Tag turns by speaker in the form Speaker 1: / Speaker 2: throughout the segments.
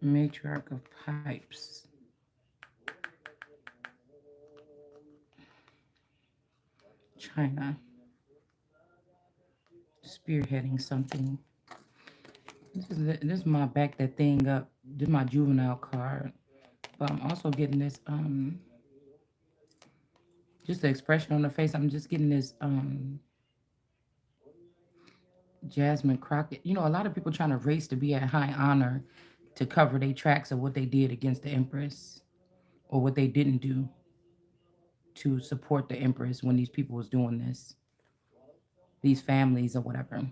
Speaker 1: Matriarch of Pipes. China. Spearheading something. This is my back that thing up. This is my juvenile card. But I'm also getting this just the expression on the face. I'm just getting this Jasmine Crockett. You know, a lot of people trying to race to be at high honor to cover their tracks of what they did against the Empress or what they didn't do to support the Empress when these people was doing this, these families or whatever.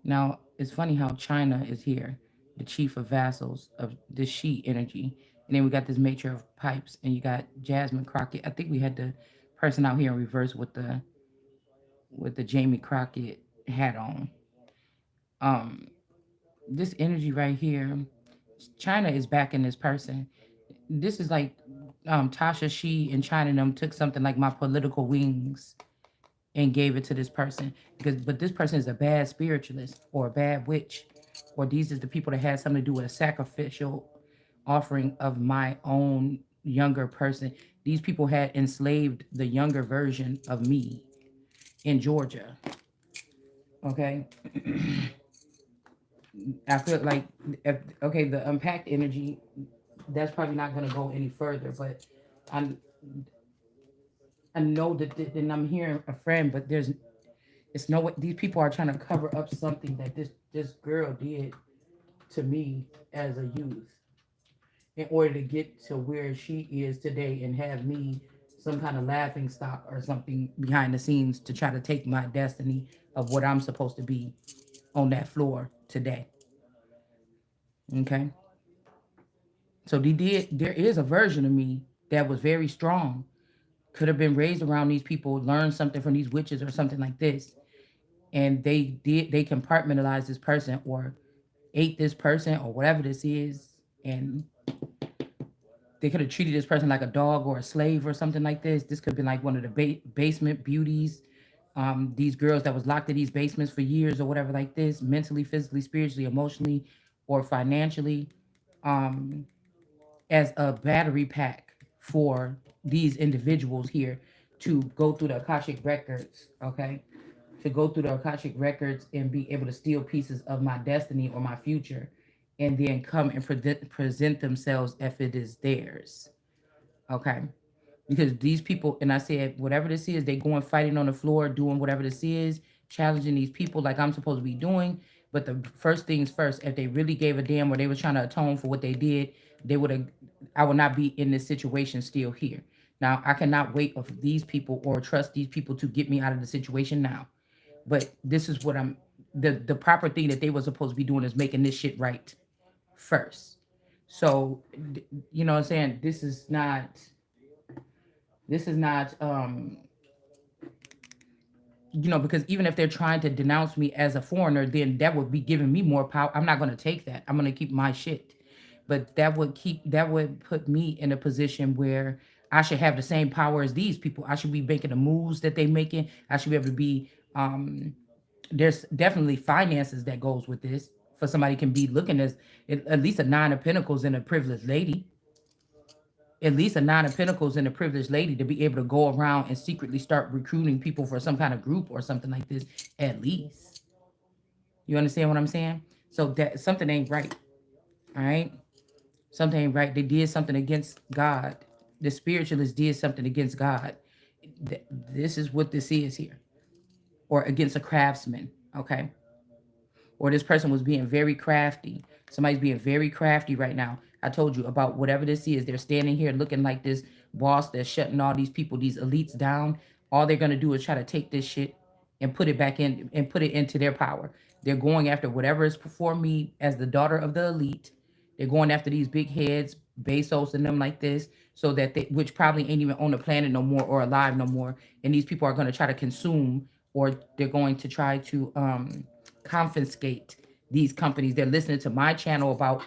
Speaker 1: Now, it's funny how China is here, the chief of vassals of the she energy. And then we got this matriarch of pipes, and you got Jasmine Crockett. I think we had the person out here in reverse with the Jamie Crockett hat on. Um, this energy right here, China is backing this person. This is like Tasha She and China and them took something like my political wings and gave it to this person because but this person is a bad spiritualist or a bad witch, or these is the people that had something to do with a sacrificial offering of my own younger person. These people had enslaved the younger version of me in Georgia. Okay. I feel like if, okay, the unpacked energy, that's probably not going to go any further, but I'm I know that and I'm hearing a friend, but there's it's no way these people are trying to cover up something that this girl did to me as a youth in order to get to where she is today and have me some kind of laughing stock or something behind the scenes to try to take my destiny of what I'm supposed to be on that floor today. Okay. So there is a version of me that was very strong, could have been raised around these people, learned something from these witches or something like this. And they compartmentalized this person or ate this person or whatever this is, and they could have treated this person like a dog or a slave or something like this. This could have been like one of the basement beauties, these girls that was locked in these basements for years or whatever like this, mentally, physically, spiritually, emotionally, or financially, um, as a battery pack for these individuals here to go through the Akashic records, okay? To go through the Akashic records and be able to steal pieces of my destiny or my future and then come and present themselves if it is theirs. Okay. Because these people, and I said, whatever this is, they going fighting on the floor, doing whatever this is, challenging these people like I'm supposed to be doing. But the first things first, if they really gave a damn or they were trying to atone for what they did, they would have, I would not be in this situation still here. Now, I cannot wait for these people or trust these people to get me out of the situation now. But this is what the proper thing that they were supposed to be doing is making this shit right first. So, you know what I'm saying? This is not you know, because even if they're trying to denounce me as a foreigner, then that would be giving me more power. I'm not going to take that. I'm going to keep my shit. But that would put me in a position where I should have the same power as these people. I should be making the moves that they making. I should be able to be there's definitely finances that goes with this for somebody can be looking as at least a nine of pentacles and a privileged lady, at least a nine of pentacles and a privileged lady to be able to go around and secretly start recruiting people for some kind of group or something like this. At least, you understand what I'm saying? So that something ain't right. All right, something ain't right. They did something against God. The spiritualists did something against God. This is what this is here, or against a craftsman. Okay, or this person was being very crafty. Somebody's being very crafty right now. I told you about whatever this is. They're standing here looking like this boss that's shutting all these people, these elites down. All they're gonna do is try to take this shit and put it back in and put it into their power. They're going after whatever is before me as the daughter of the elite. They're going after these big heads, Bezos and them like this, so that they, which probably ain't even on the planet no more or alive no more. And these people are going to try to consume, or they're going to try to confiscate these companies. They're listening to my channel about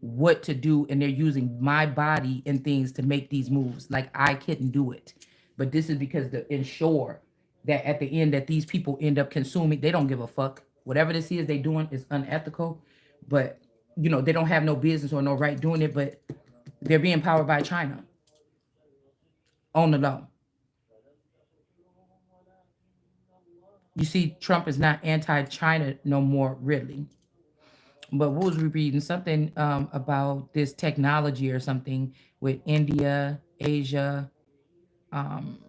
Speaker 1: what to do, and they're using my body and things to make these moves. Like I couldn't do it, but this is because to ensure that at the end that these people end up consuming. They don't give a fuck. Whatever this is they doing is unethical, but they don't have no business or no right doing it, but they're being powered by China on the low. You see, Trump is not anti-China no more, really. But what was we reading? Something about this technology or something with India, Asia, um,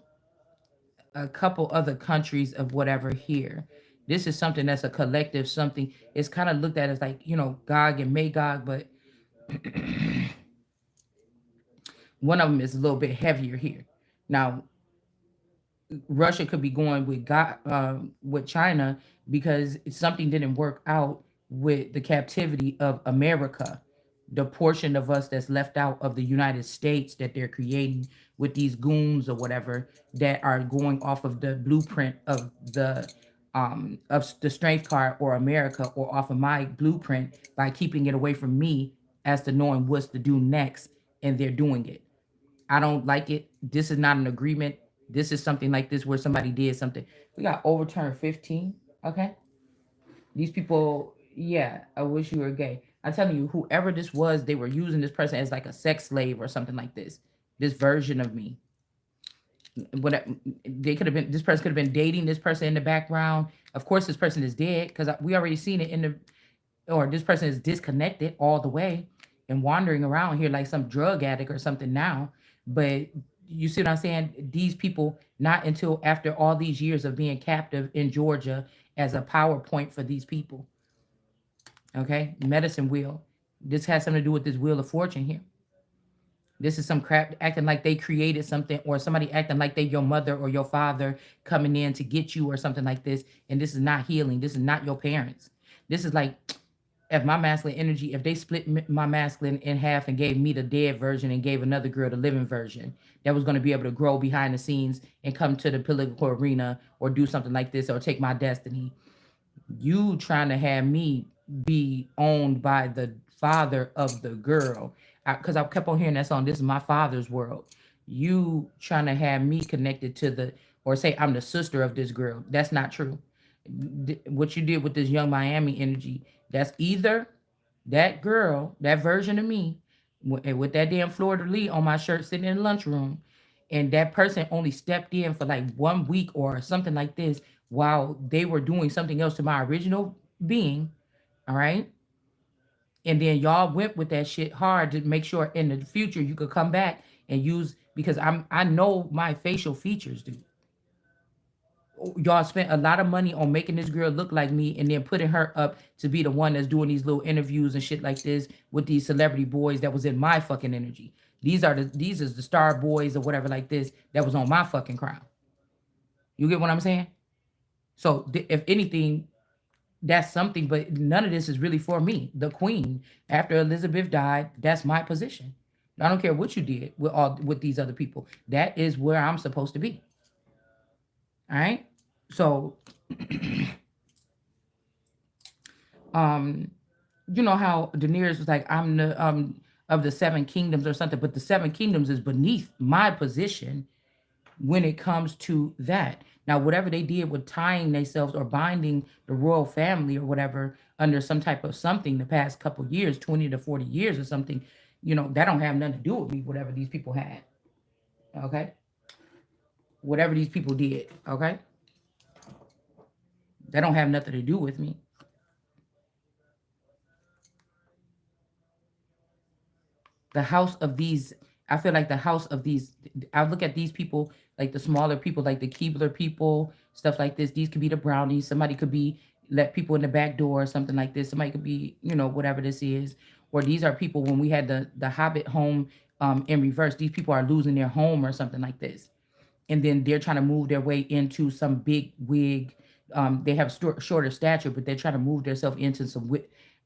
Speaker 1: a couple other countries of whatever here. This is something that's a collective something. It's kind of looked at as like, Gog and Magog, but one of them is a little bit heavier here. Now, Russia could be going with with China because something didn't work out with the captivity of America, the portion of us that's left out of the United States that they're creating with these goons or whatever that are going off of the blueprint of the strength card or America or off of my blueprint by keeping it away from me as to knowing what's to do next, and they're doing it. I don't like it. This is not an agreement. This is something like this where somebody did something. We got overturned 15. Okay. These people, yeah, I wish you were gay. I'm telling you, whoever this was, they were using this person as like a sex slave or something like this. This version of me. What they could have been, this person could have been dating this person in the background. Of course, this person is dead because we already seen it in the, or this person is disconnected all the way and wandering around here like some drug addict or something now. But you see what I'm saying? These people, not until after all these years of being captive in Georgia as a PowerPoint for these people. Okay. Medicine wheel. This has something to do with this wheel of fortune here. This is some crap acting like they created something, or somebody acting like they your mother or your father coming in to get you or something like this. And this is not healing. This is not your parents. This is like, if my masculine energy, if they split my masculine in half and gave me the dead version and gave another girl the living version that was going to be able to grow behind the scenes and come to the political arena or do something like this or take my destiny, you trying to have me be owned by the father of the girl, because I kept on hearing that song, this is my father's world. You trying to have me connected to the, or say I'm the sister of this girl. That's not true. What you did with this young Miami energy, that's either that girl, that version of me, with that damn Florida Lee on my shirt sitting in the lunchroom, and that person only stepped in for like 1 week or something like this while they were doing something else to my original being. All right. And then y'all went with that shit hard to make sure in the future you could come back and use, because I know my facial features, dude. Y'all spent a lot of money on making this girl look like me and then putting her up to be the one that's doing these little interviews and shit like this with these celebrity boys that was in my fucking energy. These is the star boys or whatever like this that was on my fucking crown. You get what I'm saying? So if anything, that's something, but none of this is really for me, the queen. After Elizabeth died, that's my position. I don't care what you did with these other people. That is where I'm supposed to be. All right. So um you know how Daenerys was like, I'm the of the seven kingdoms or something, but the seven kingdoms is beneath my position when it comes to that. Now, whatever they did with tying themselves or binding the royal family or whatever under some type of something the past couple years, 20 to 40 years or something, that don't have nothing to do with me, whatever these people had. Okay. Whatever these people did. Okay. That don't have nothing to do with me. The house of these, I feel like the house of these, I look at these people, like the smaller people, like the Keebler people, stuff like this. These could be the brownies. Somebody could be let people in the back door or something like this. Somebody could be, whatever this is. Or these are people when we had the Hobbit home in reverse. These people are losing their home or something like this, and then they're trying to move their way into some big wig. They have shorter stature, but they're trying to move themselves into some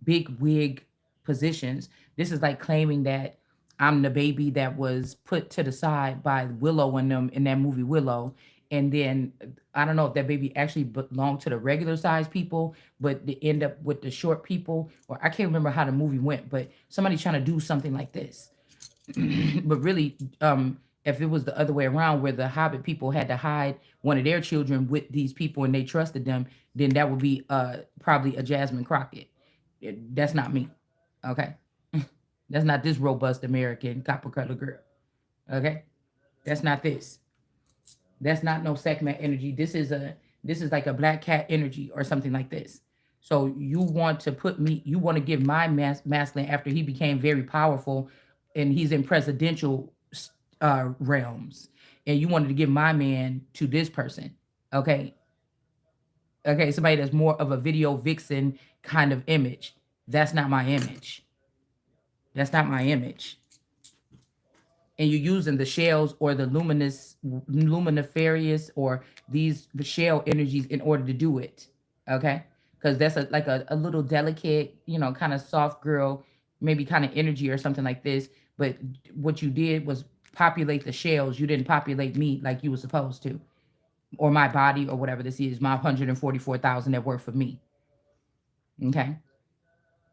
Speaker 1: big wig positions. This is like claiming that I'm the baby that was put to the side by Willow and them in that movie Willow. And then I don't know if that baby actually belonged to the regular size people, but they end up with the short people. Or I can't remember how the movie went, but somebody's trying to do something like this. But really, if it was the other way around, where the Hobbit people had to hide one of their children with these people and they trusted them, then that would be probably a Jasmine Crockett. That's not me. Okay. That's not this robust American copper color girl. Okay. That's not this. That's not no segment energy. This is like a black cat energy or something like this. So you want to put me, you want to give my masculine after he became very powerful, and he's in presidential realms, and you wanted to give my man to this person. Okay, okay, somebody that's more of a video vixen kind of image. That's not my image. That's not my image. And you're using the shells or the luminiferious or these shell energies in order to do it. Okay, because that's like a little delicate, kind of soft girl, maybe kind of energy or something like this. But what you did was populate the shells. You didn't populate me like you were supposed to, or my body, or whatever this is, my 144,000 that work for me. Okay,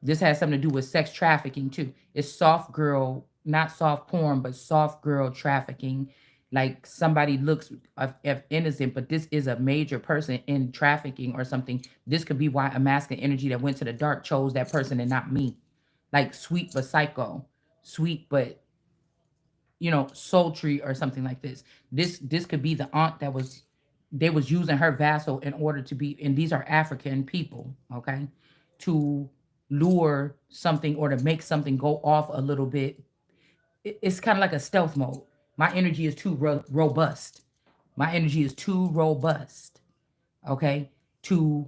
Speaker 1: this has something to do with sex trafficking too. It's soft girl, not soft porn, but soft girl trafficking. Like somebody looks of innocent, but this is a major person in trafficking or something. This could be why a masculine energy that went to the dark chose that person and not me. Like sweet but psycho, sweet but sultry or something like this. This could be the aunt that was they was using her vassal in order to be, and these are African people, okay, to lure something or to make something go off a little bit. It's kind of like a stealth mode. My energy is too robust. My energy is too robust, okay, to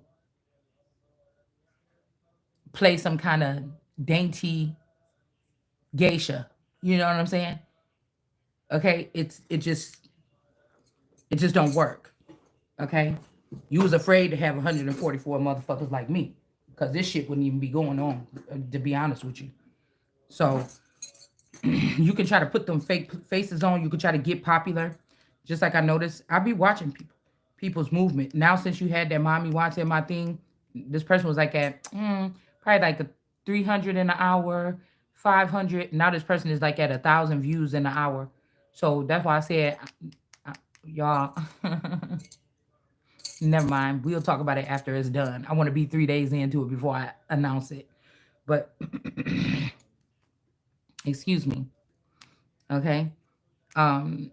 Speaker 1: play some kind of dainty geisha. You know what I'm saying? Okay, it just don't work. Okay, you was afraid to have 144 motherfuckers like me, because this shit wouldn't even be going on. To be honest with you, so you can try to put them fake faces on. You can try to get popular. Just like I noticed, I be watching people's movement now. Since you had that mommy watching my thing, this person was like at probably like a 300 in an hour, 500. Now this person is like at 1,000 views in an hour. So that's why I said, y'all. Never mind. We'll talk about it after it's done. I want to be 3 days into it before I announce it. But excuse me. Okay. Um,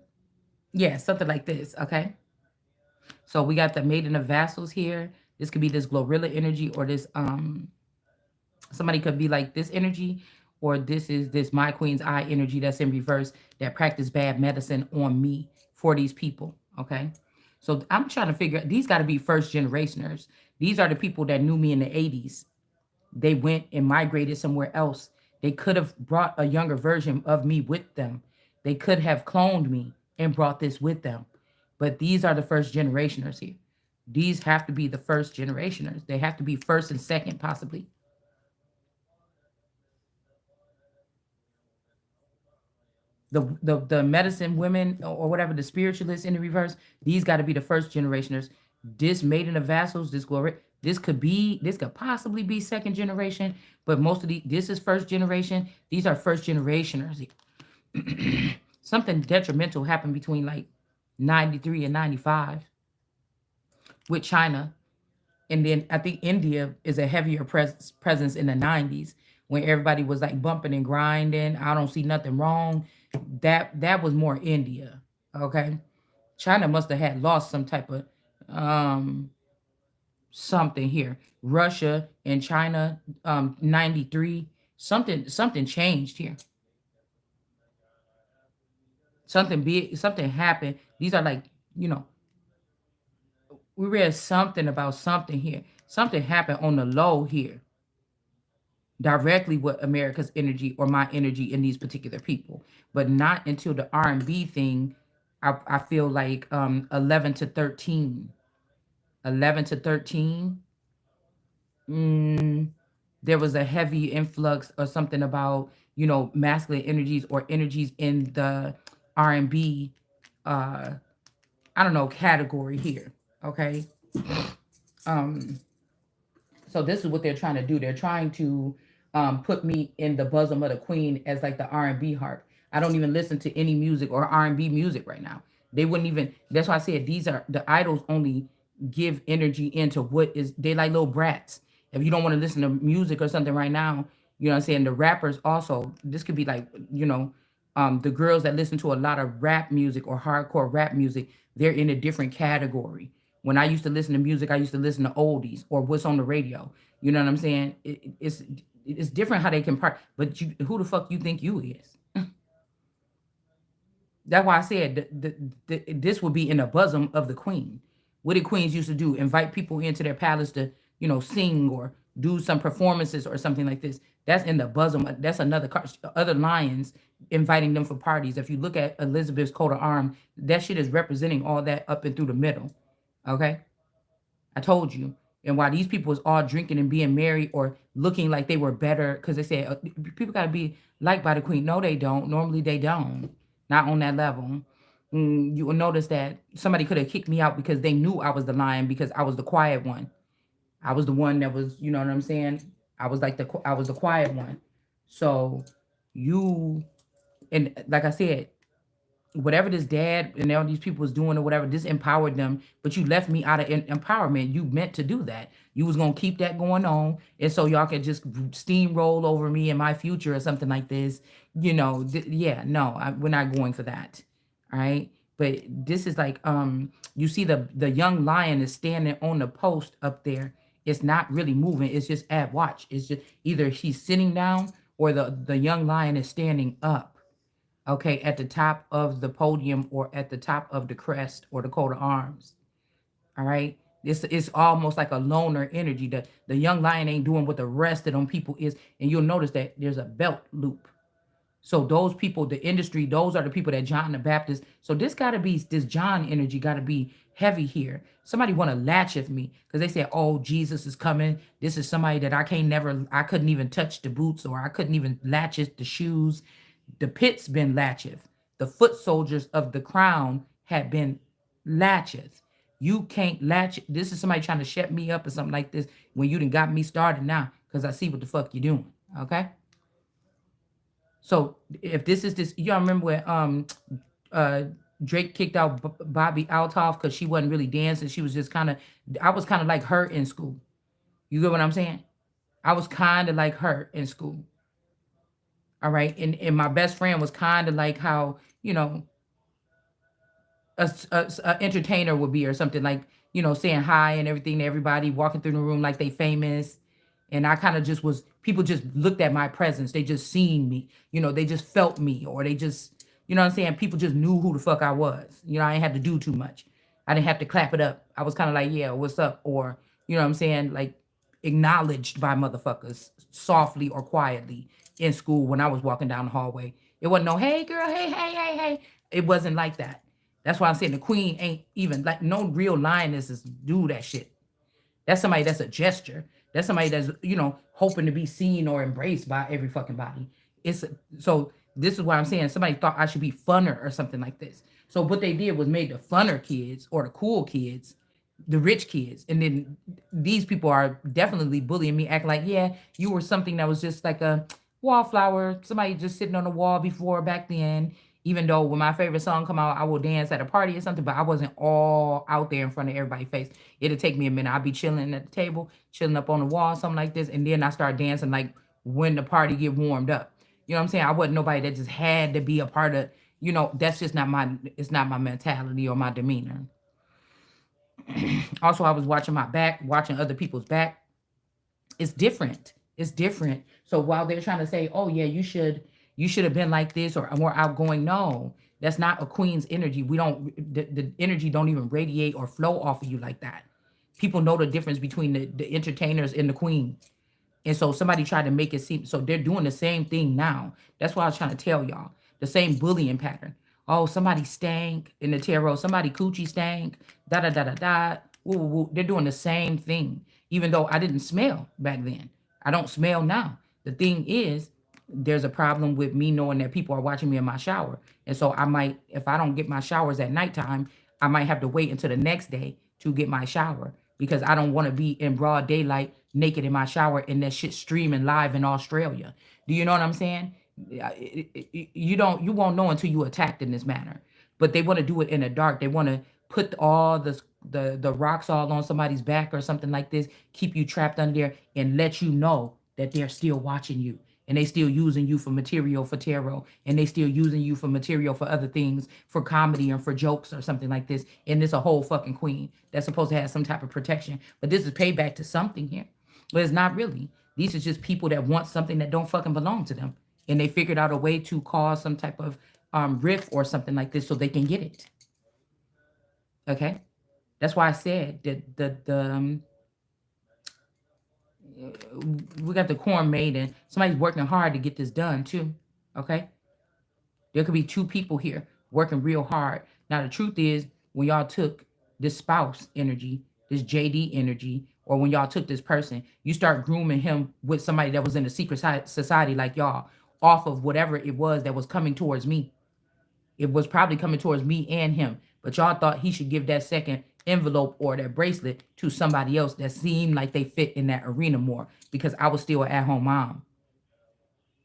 Speaker 1: yeah, something like this. Okay. So we got the Maiden of Vassals here. This could be this Glorilla energy, or this somebody could be like this energy, or this is this My Queen's Eye energy that's in reverse that practice bad medicine on me for these people. Okay. So I'm trying to figure, these got to be first generationers. These are the people that knew me in the 80s. They went and migrated somewhere else. They could have brought a younger version of me with them. They could have cloned me and brought this with them. But these are the first generationers here. These have to be the first generationers. They have to be first and second, possibly. The medicine women or whatever, the spiritualists in the reverse, these got to be the first generationers. This maiden of vassals, this glory, this could possibly be second generation, but most of this is first generation. These are first generationers. Something detrimental happened between like 93 and 95 with China. And then I think India is a heavier presence in the 90s, when everybody was like bumping and grinding. I don't see nothing wrong. That was more India. Okay. China must have had lost some type of um something here. Russia and China, 93. Something changed here. Something big, something happened. These are like, you know, we read something about something here. Something happened on the low here, directly with America's energy or my energy in these particular people, but not until the R&B thing. I feel like 11 to 13. 11 to 13. Mm, there was a heavy influx or something about, masculine energies or energies in the R&B, uh, I don't know, category here. Okay. Um, So this is what they're trying to do. They're trying to put me in the bosom of the queen as like the R&B harp. I don't even listen to any music or R&B music right now. They wouldn't even. That's why I said these are the idols only give energy into what is, they like little brats. If you don't want to listen to music or something right now, You know what I'm saying? The rappers also, this could be like, the girls that listen to a lot of rap music or hardcore rap music, they're in a different category. When I used to listen to music, I used to listen to oldies or what's on the radio. You know what I'm saying? It's different how they can part. But who the fuck you think you is? That's why I said this would be in the bosom of the queen. What did queens used to do? Invite people into their palace to, sing or do some performances or something like this. That's in the bosom. That's another other lions inviting them for parties. If you look at Elizabeth's coat of arms, that shit is representing all that up and through the middle. Okay, I told you. And while these people was all drinking and being merry or looking like they were better, because they said people got to be liked by the queen. No, they don't. Normally, they don't. Not on that level. You will notice that somebody could have kicked me out because they knew I was the lion because I was the quiet one. I was the one that was, you know what I'm saying? I was the quiet one. So you, and like I said, whatever this dad and all these people was doing or whatever, this empowered them. But you left me out of empowerment. You meant to do that. You was gonna keep that going on, and so y'all could just steamroll over me in my future or something like this. Yeah, no, we're not going for that. All right. But this is like, you see the young lion is standing on the post up there. It's not really moving. It's just at watch. It's just either he's sitting down or the young lion is standing up, okay, at the top of the podium or at the top of the crest or the coat of arms. All right. This is almost like a loner energy. The young lion ain't doing what the rest of them people is. And you'll notice that there's a belt loop. So those people, the industry, those are the people that John the Baptist. So this John energy gotta be heavy here. Somebody wanna latch at me because they say, oh, Jesus is coming. This is somebody that I couldn't even touch the boots or I couldn't even latch it, the shoes. The pits been latcheth. The foot soldiers of the crown had been latcheth. You can't latch. This is somebody trying to shut me up or something like this when you done got me started now because I see what the fuck you're doing. Okay. So if this is this, y'all remember when uh Drake kicked out Bobby Altoff because she wasn't really dancing. She was just kind of. I was kind of like her in school. You get what I'm saying? I was kind of like her in school. All right, and my best friend was kind of like how a entertainer would be or something like saying hi and everything to everybody walking through the room like they famous. And I kind of just was, people just looked at my presence, they just seen me, they just felt me, or they just, what I'm saying, people just knew who the fuck I was. I ain't had to do too much. I didn't have to clap it up. I was kind of like, yeah, what's up? Or what I'm saying, like acknowledged by motherfuckers softly or quietly in school when I was walking down the hallway. It wasn't no, hey girl, hey, hey, hey, hey. It wasn't like that. That's why I'm saying the queen ain't even like no real lionesses do that shit. That's somebody that's a gesture. That's somebody that's hoping to be seen or embraced by every fucking body. It's so this is why I'm saying somebody thought I should be funner or something like this. So what they did was made the funner kids or the cool kids the rich kids. And then these people are definitely bullying me, acting like, yeah, you were something that was just like a wallflower, somebody just sitting on the wall before back then. Even though when my favorite song come out, I will dance at a party or something, but I wasn't all out there in front of everybody's face. It'll take me a minute. I'll be chilling at the table, chilling up on the wall, something like this, and then I start dancing like when the party get warmed up. You know what I'm saying? I wasn't nobody that just had to be a part of, that's just not my, it's not my mentality or my demeanor. Also, I was watching my back, watching other people's back. It's different. It's different. So while they're trying to say, "Oh yeah, you should have been like this or more outgoing," no, that's not a queen's energy. We don't the energy don't even radiate or flow off of you like that. People know the difference between the entertainers and the queen. And so somebody tried to make it seem so they're doing the same thing now. That's why I was trying to tell y'all. The same bullying pattern. Oh, somebody stank in the tarot, somebody coochie stank, da da da da da. Woo, woo, woo. They're doing the same thing. Even though I didn't smell back then. I don't smell now. The thing is, there's a problem with me knowing that people are watching me in my shower. And so I might, if I don't get my showers at nighttime, I might have to wait until the next day to get my shower because I don't want to be in broad daylight naked in my shower and that shit streaming live in Australia. Do you know what I'm saying? You won't know until you attacked in this manner. But they want to do it in the dark. They want to put all the rocks all on somebody's back or something like this, keep you trapped under there and let you know that they're still watching you. and they still using you for material for tarot, and they still using you for material for other things, for comedy and for jokes or something like this. And it's a whole fucking queen that's supposed to have some type of protection. But this is payback to something here. But it's not really. These are just people that want something that don't fucking belong to them. And they figured out a way to cause some type of rift or something like this so they can get it. Okay? That's why I said that we got the corn made and somebody's working hard to get this done too. Okay? There could be two people here working real hard. Now the truth is, when y'all took this spouse energy, this JD energy, or when y'all took this person, you start grooming him with somebody that was in a secret society like y'all, off of whatever it was that was coming towards me. It was probably coming towards me and him, but y'all thought he should give that second envelope or that bracelet to somebody else that seemed like they fit in that arena more because I was still an at-home mom.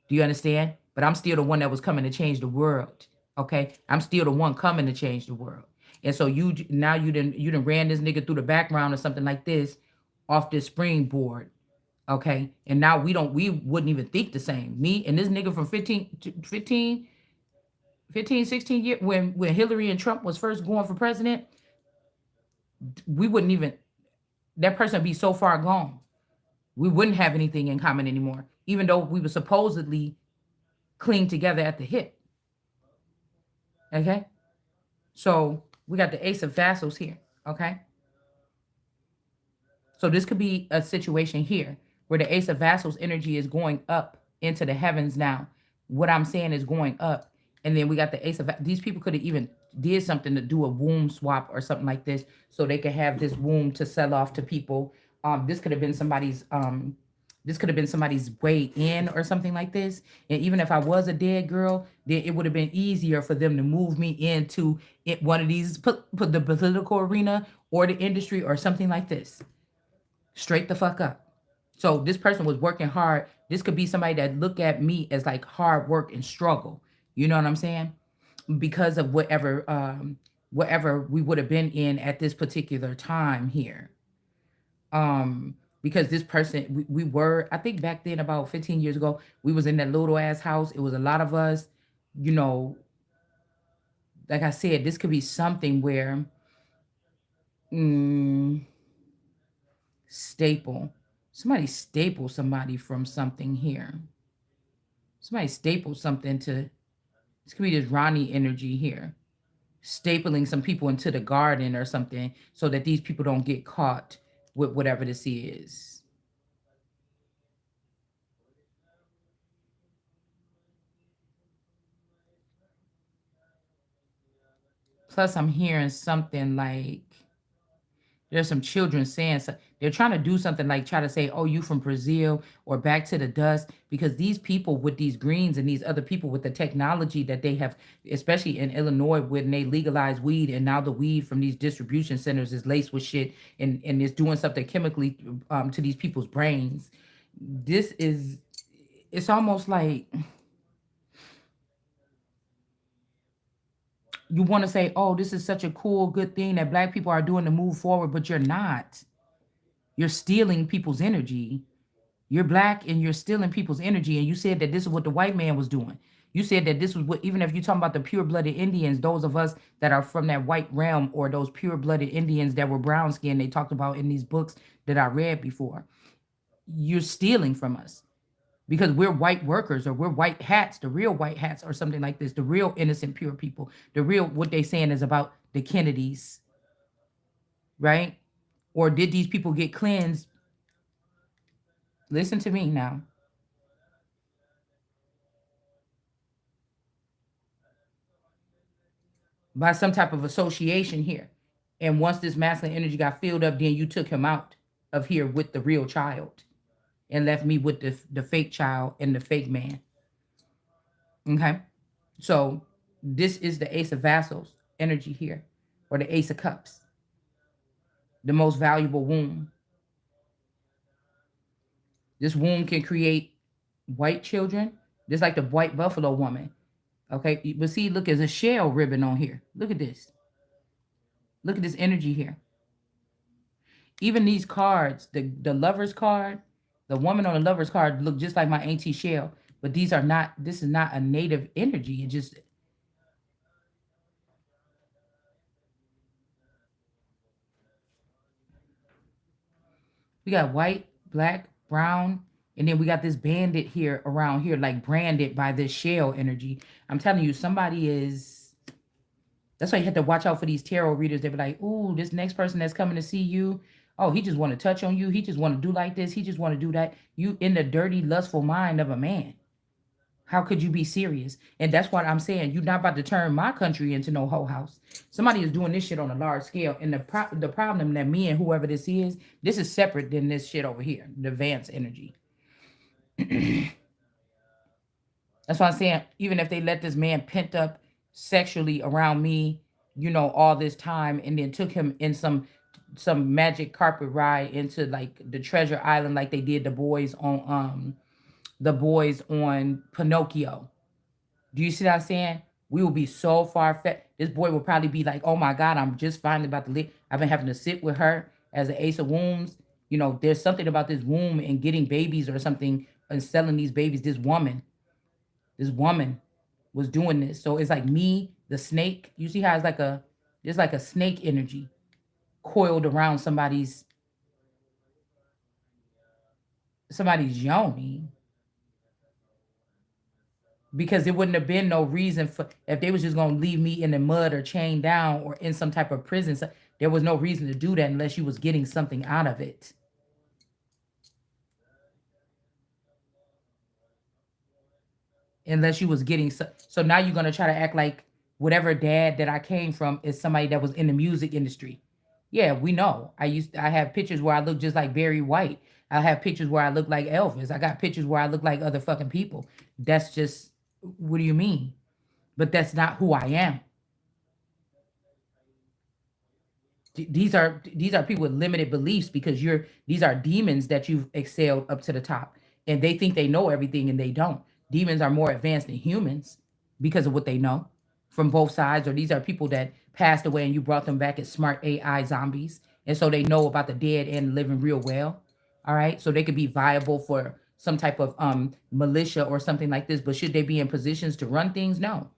Speaker 1: Do you understand? But I'm still the one that was coming to change the world. Okay, I'm still the one coming to change the world. And so now you didn't ran this nigga through the background or something like this, off this springboard. Okay, and now we wouldn't even think the same. Me and this nigga from 16 years when Hillary and Trump was first going for president, we wouldn't even, that person would be so far gone. We wouldn't have anything in common anymore, even though we were supposedly cling together at the hip. Okay? So we got the Ace of Vassals here. Okay? So this could be a situation here where the Ace of Vassals energy is going up into the heavens now. What I'm saying is going up. And then we got the Ace of these people could have even did something to do a womb swap or something like this so they could have this womb to sell off to people. This could have been somebody's way in or something like this. And even if I was a dead girl, then it would have been easier for them to move me into one of these, put the political arena or the industry or something like this. Straight the fuck up. So this person was working hard. This could be somebody that look at me as like hard work and struggle. You know what I'm saying? Because of whatever we would have been in at this particular time here. Because this person we were, I think back then about 15 years ago, we was in that little ass house. It was a lot of us, you know, like I said, this could be something where staple. Somebody staple somebody from something here. Somebody staple something to, this could be this Ronnie energy here. Stapling some people into the garden or something so that these people don't get caught with whatever this is. Plus, I'm hearing something like there's some children saying so, they're trying to do something like try to say, "Oh, you from Brazil or back to the dust," because these people with these greens and these other people with the technology that they have, especially in Illinois, when they legalize weed, and now the weed from these distribution centers is laced with shit and is doing something chemically to these people's brains. This is, it's almost like you want to say, "Oh, this is such a cool, good thing that Black people are doing to move forward," but you're not. You're stealing people's energy. You're Black and you're stealing people's energy. And you said that this is what the white man was doing. You said that this was what, even if you're talking about the pure blooded Indians, those of us that are from that white realm, or those pure blooded Indians that were brown skinned, they talked about in these books that I read before. You're stealing from us because we're white workers, or we're white hats, the real white hats, or something like this, the real innocent, pure people, the real, what they saying is about the Kennedys, right? Or did these people get cleansed? Listen to me now. By some type of association here. And once this masculine energy got filled up, then you took him out of here with the real child and left me with the fake child and the fake man. Okay. So this is the Ace of Vassals energy here, or the Ace of Cups, the most valuable womb. This womb can create white children, just like the white buffalo woman. Okay. But see, look, there's a shell ribbon on here. Look at this. Look at this energy here. Even these cards, the lover's card, the woman on the lover's card looked just like my auntie Shell. but these are not. This is not a native energy. It just we got white, black, brown, and then we got this bandit here around here, like branded by this shell energy. I'm telling you, somebody is. That's why you have to watch out for these tarot readers. They be like, "Ooh, this next person that's coming to see you, oh, he just want to touch on you. He just want to do like this. He just want to do that." You in the dirty, lustful mind of a man. How could you be serious? And that's what I'm saying. You're not about to turn my country into no whole house. Somebody is doing this shit on a large scale. And the problem that me and whoever this is separate than this shit over here, the advanced energy. That's why I'm saying, even if they let this man pent up sexually around me, all this time, and then took him in some magic carpet ride into like the treasure island, like they did the boys on Pinocchio. Do you see what I'm saying? We will be so far fetched. This boy will probably be like, "Oh my God, I'm just finally about to live. I've been having to sit with her as an ace of wombs. There's something about this womb and getting babies or something and selling these babies. This woman was doing this. So it's like me, the snake. You see how there's like a snake energy coiled around somebody's yoni, because there wouldn't have been no reason for if they was just gonna leave me in the mud or chained down or in some type of prison. So there was no reason to do that unless you was getting something out of it. Unless you was getting so now you're gonna try to act like whatever dad that I came from is somebody that was in the music industry. Yeah, we know. I have pictures where I look just like Barry White. I have pictures where I look like Elvis. I got pictures where I look like other fucking people. That's just what do you mean? But that's not who I am. These are people with limited beliefs because these are demons that you've excelled up to the top, and they think they know everything and they don't. Demons are more advanced than humans because of what they know from both sides, or these are people that passed away and you brought them back as smart AI zombies, and so they know about the dead and living real well. All right, so they could be viable for some type of militia or something like this, but should they be in positions to run things? No.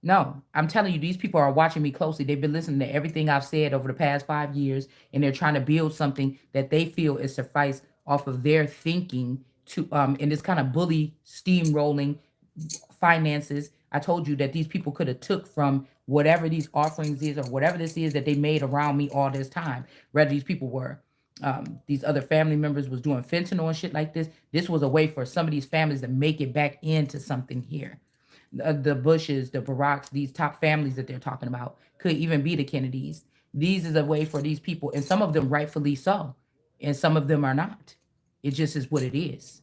Speaker 1: No, I'm telling you, these people are watching me closely. They've been listening to everything I've said over the past 5 years, and they're trying to build something that they feel is suffice off of their thinking to in this kind of bully steamrolling finances. I told you that these people could have took from whatever these offerings is or whatever this is that they made around me all this time. Whether these people were these other family members was doing fentanyl and shit like this. This was a way for some of these families to make it back into something here. The Bushes, the Baracks, these top families that they're talking about could even be the Kennedys. These is a way for these people, and some of them rightfully so, and some of them are not. It just is what it is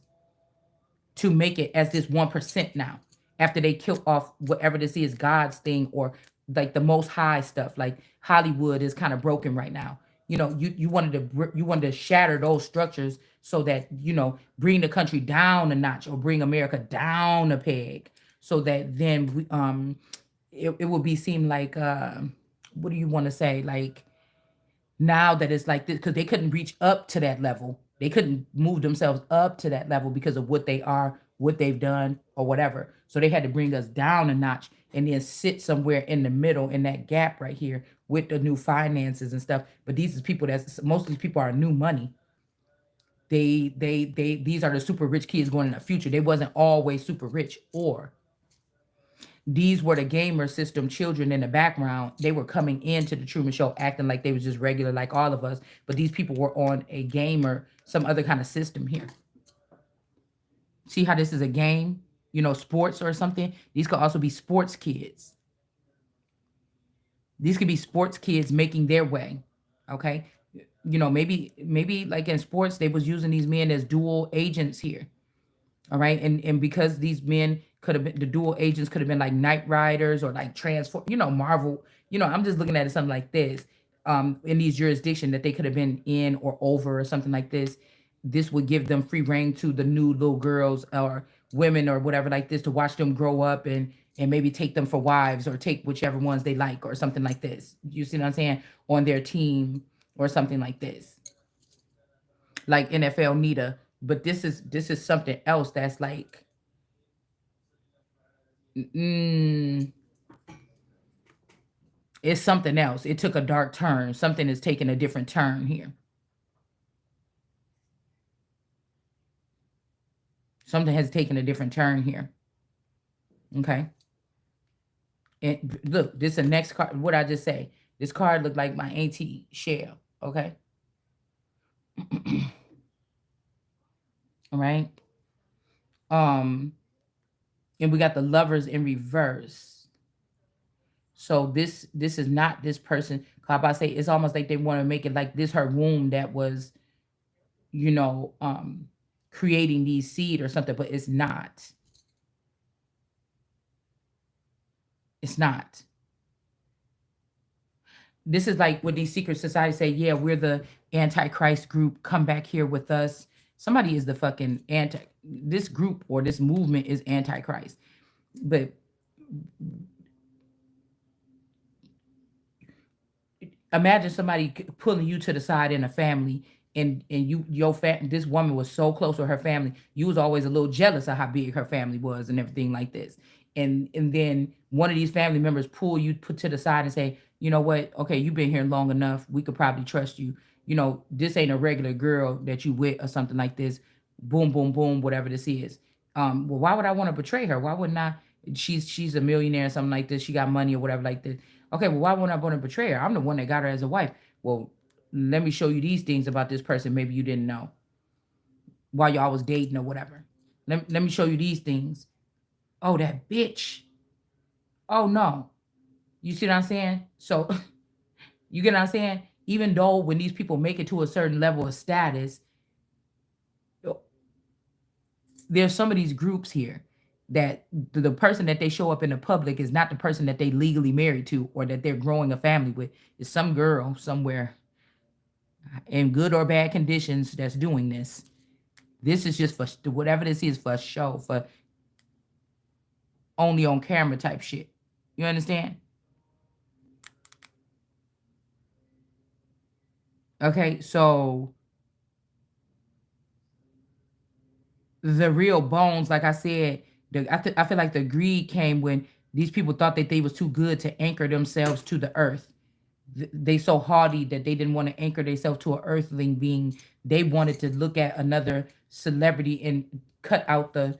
Speaker 1: to make it as this 1% now after they kill off whatever this is God's thing or like the most high stuff. Like Hollywood is kind of broken right now. You wanted to shatter those structures so that bring the country down a notch or bring America down a peg so that then it would be seem like what do you want to say, like now that it's like this because they couldn't reach up to that level. They couldn't move themselves up to that level because of what they are, what they've done, or whatever. So they had to bring us down a notch and then sit somewhere in the middle in that gap right here with the new finances and stuff. But these is people that's most of these people are new money. They these are the super rich kids going in the future. They wasn't always super rich, or these were the gamer system children in the background. They were coming into the Truman Show acting like they was just regular like all of us, but these people were on a gamer, some other kind of system here. See how this is a game, sports or something? These could also be sports kids. These could be sports kids making their way. Okay. Maybe like in sports, they was using these men as dual agents here. All right. And because these men could have been the dual agents could have been like Knight Riders or like transform, Marvel, I'm just looking at it something like this. In these jurisdiction that they could have been in or over or something like this. This would give them free reign to the new little girls or women or whatever like this to watch them grow up and maybe take them for wives or take whichever ones they like or something like this. You see what I'm saying? On their team or something like this. Like NFL need But this is something else that's like, mm, it's something else. It took a dark turn. Something is taking a different turn here. Something has taken a different turn here. Okay. And look, this is the next card. What I just say? This card looked like my auntie Shell. Okay. All right. Um, and we got the lovers in reverse. So this is not this person. I say it's almost like they want to make it like this her womb that was, you know, creating these seed or something, but it's not. It's not. This is like when these secret societies say, yeah, we're the antichrist group, come back here with us. Somebody is the fucking anti, this group or this movement is antichrist. But imagine somebody pulling you to the side in a family, and this woman was so close with her family, you was always a little jealous of how big her family was and everything like this. And then one of these family members pull you put to the side and say, you know what, okay, you've been here long enough, we could probably trust you. You know, this ain't a regular girl that you with or something like this. Boom, boom, boom, whatever this is. Well, why would I want to betray her? Why wouldn't I? She's a millionaire or something like this, she got money or whatever like this. Okay, well, why wouldn't I want to betray her? I'm the one that got her as a wife. Well, let me show you these things about this person maybe you didn't know while y'all was dating or whatever. Let me show you these things. Oh, that bitch. Oh, no. You see what I'm saying? So, you get what I'm saying? Even though when these people make it to a certain level of status, there's some of these groups here that the person that they show up in the public is not the person that they legally married to or that they're growing a family with. It's some girl somewhere in good or bad conditions that's doing this. This is just for whatever this is, for show, for only on camera type shit. You understand? Okay, so the real bones, like I said, I feel like the greed came when these people thought that they was too good to anchor themselves to the earth. They so hardy that they didn't want to anchor themselves to an earthling being. They wanted to look at another celebrity and cut out the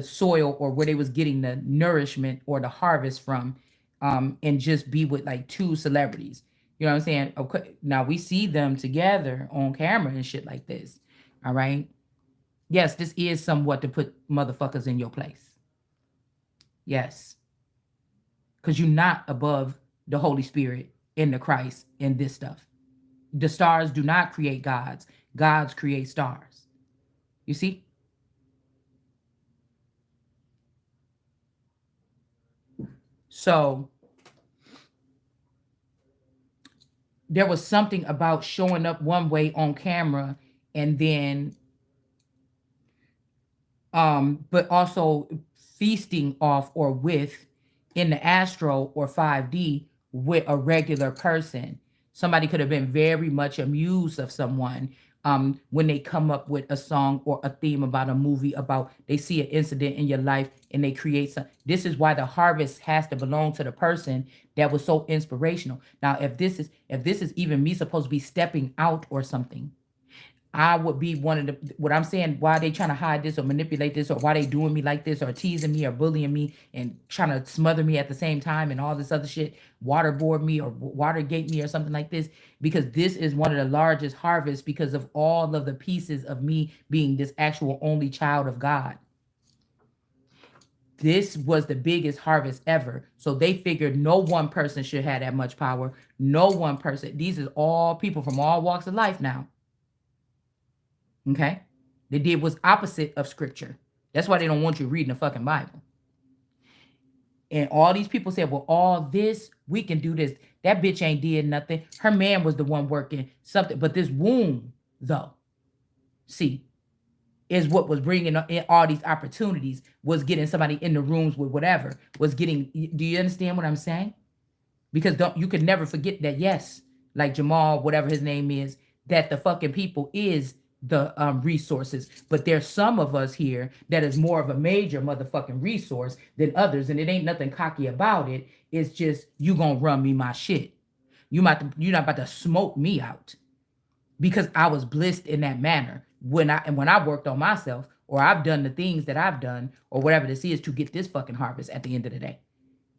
Speaker 1: soil or where they was getting the nourishment or the harvest from, and just be with like two celebrities. You know what I'm saying? Okay, now we see them together on camera and shit like this. All right. Yes, this is somewhat to put motherfuckers in your place. Yes. Because you're not above the Holy Spirit and the Christ and this stuff. The stars do not create gods. Gods create stars. You see? So there was something about showing up one way on camera and then but also feasting off or with in the astro or 5D with a regular person. Somebody could have been very much amused of someone when they come up with a song or a theme about a movie, about they see an incident in your life and they create some. This is why the harvest has to belong to the person that was so inspirational. Now, if this is even me supposed to be stepping out or something, I would be one of the, what I'm saying, why they trying to hide this or manipulate this, or why they doing me like this or teasing me or bullying me and trying to smother me at the same time and all this other shit, waterboard me or watergate me or something like this, because this is one of the largest harvests because of all of the pieces of me being this actual only child of God. This was the biggest harvest ever. So they figured no one person should have that much power. No one person. These is all people from all walks of life now. Okay? They did was opposite of scripture. That's why they don't want you reading the fucking Bible. And all these people said, well, all this, we can do this. That bitch ain't did nothing. Her man was the one working something. But this womb, though, see, is what was bringing in all these opportunities, was getting somebody in the rooms with whatever, was getting, do you understand what I'm saying? Because you could never forget that, yes, like Jamal, whatever his name is, that the fucking people is the resources. But there's some of us here that is more of a major motherfucking resource than others, and it ain't nothing cocky about it. It's just you gonna run me my shit. You're not about to smoke me out because I was blessed in that manner when I worked on myself, or I've done the things that I've done or whatever this is to get this fucking harvest at the end of the day.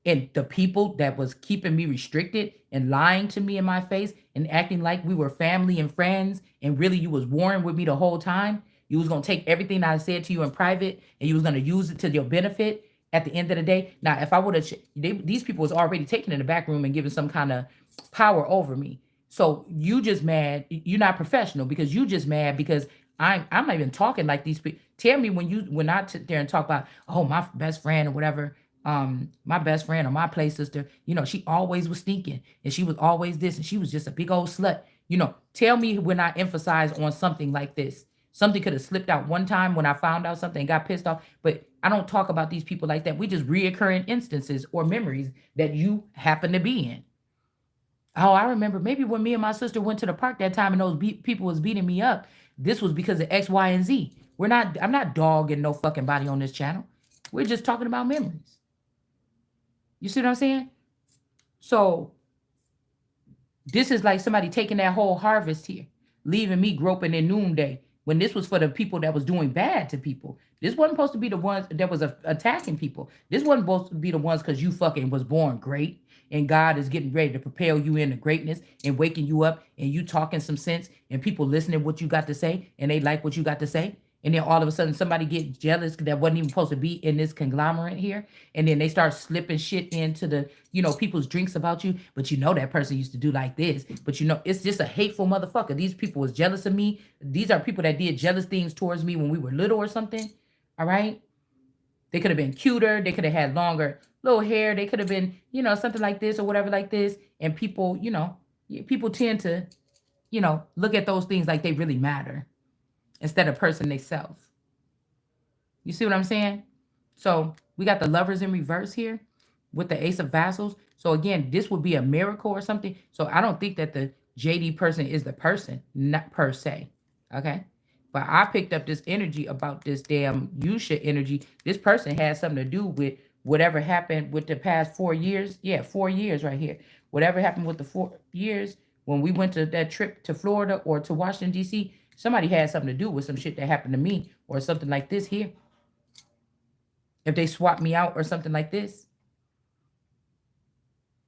Speaker 1: And the people that was keeping me restricted and lying to me in my face and acting like we were family and friends and really you was warring with me the whole time, you was gonna take everything I said to you in private and you was gonna use it to your benefit at the end of the day. Now if I would have, these people was already taken in the back room and given some kind of power over me. So you just mad, you're not professional because you just mad because I'm not even talking like these people. Tell me when I sit there and talk about, oh, my best friend or whatever, my best friend or my play sister, she always was stinking and she was always this and she was just a big old slut. Tell me when I emphasize on something like this. Something could have slipped out one time when I found out something and got pissed off, but I don't talk about these people like that. We just reoccurring instances or memories that you happen to be in. Oh, I remember maybe when me and my sister went to the park that time and those people was beating me up. This was because of X, Y, and Z. I'm not dogging no fucking body on this channel. We're just talking about memories. You see what I'm saying? So this is like somebody taking that whole harvest here, leaving me groping in noonday when this was for the people that was doing bad to people. This wasn't supposed to be the ones that was attacking people. This wasn't supposed to be the ones because you fucking was born great and God is getting ready to propel you into greatness and waking you up and you talking some sense and people listening what you got to say and they like what you got to say. And then all of a sudden somebody gets jealous that wasn't even supposed to be in this conglomerate here. And then they start slipping shit into the, people's drinks about you. But that person used to do like this. But it's just a hateful motherfucker. These people was jealous of me. These are people that did jealous things towards me when we were little or something. All right. They could have been cuter. They could have had longer little hair. They could have been, something like this or whatever like this. And people, people tend to, look at those things like they really matter instead of person they self. You see what I'm saying? So we got the lovers in reverse here with the ace of vassals. So again, this would be a miracle or something. So I don't think that the JD person is the person, not per se. Okay. But I picked up this energy about this damn Yusha energy. This person had something to do with whatever happened with the past 4 years. Yeah, 4 years right here. Whatever happened with the 4 years when we went to that trip to Florida or to Washington, D.C., somebody had something to do with some shit that happened to me or something like this here. If they swap me out or something like this.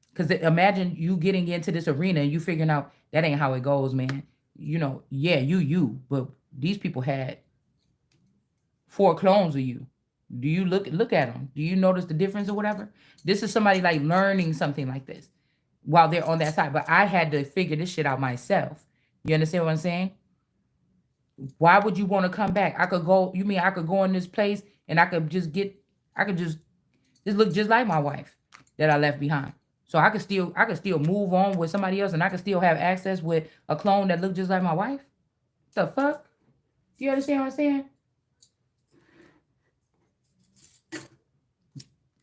Speaker 1: Because imagine you getting into this arena and you figuring out that ain't how it goes, man. Yeah, but these people had 4 clones of you. Do you look at them? Do you notice the difference or whatever? This is somebody like learning something like this while they're on that side. But I had to figure this shit out myself. You understand what I'm saying? Why would you want to come back? You mean I could go in this place and I could just this look just like my wife that I left behind. So I could still move on with somebody else and I could still have access with a clone that looked just like my wife? The fuck? You understand what I'm saying?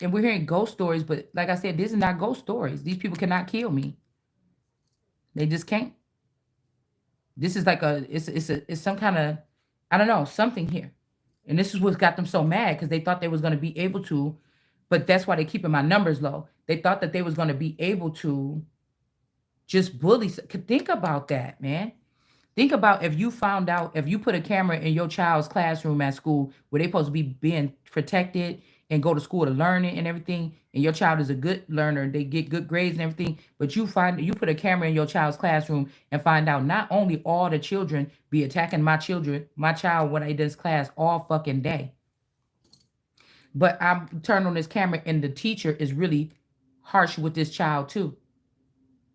Speaker 1: And we're hearing ghost stories, but like I said, this is not ghost stories. These people cannot kill me. They just can't. This is like it's some kind of, I don't know, something here. And this is what got them so mad because they thought they was going to be able to, but that's why they keeping my numbers low. They thought that they was going to be able to just bully. Think about that, man. Think about if you put a camera in your child's classroom at school where they supposed to be being protected and go to school to learn it and everything, and your child is a good learner, they get good grades and everything, but you put a camera in your child's classroom and find out not only all the children be attacking my child when I did this class all fucking day, but I turn on this camera and the teacher is really harsh with this child too.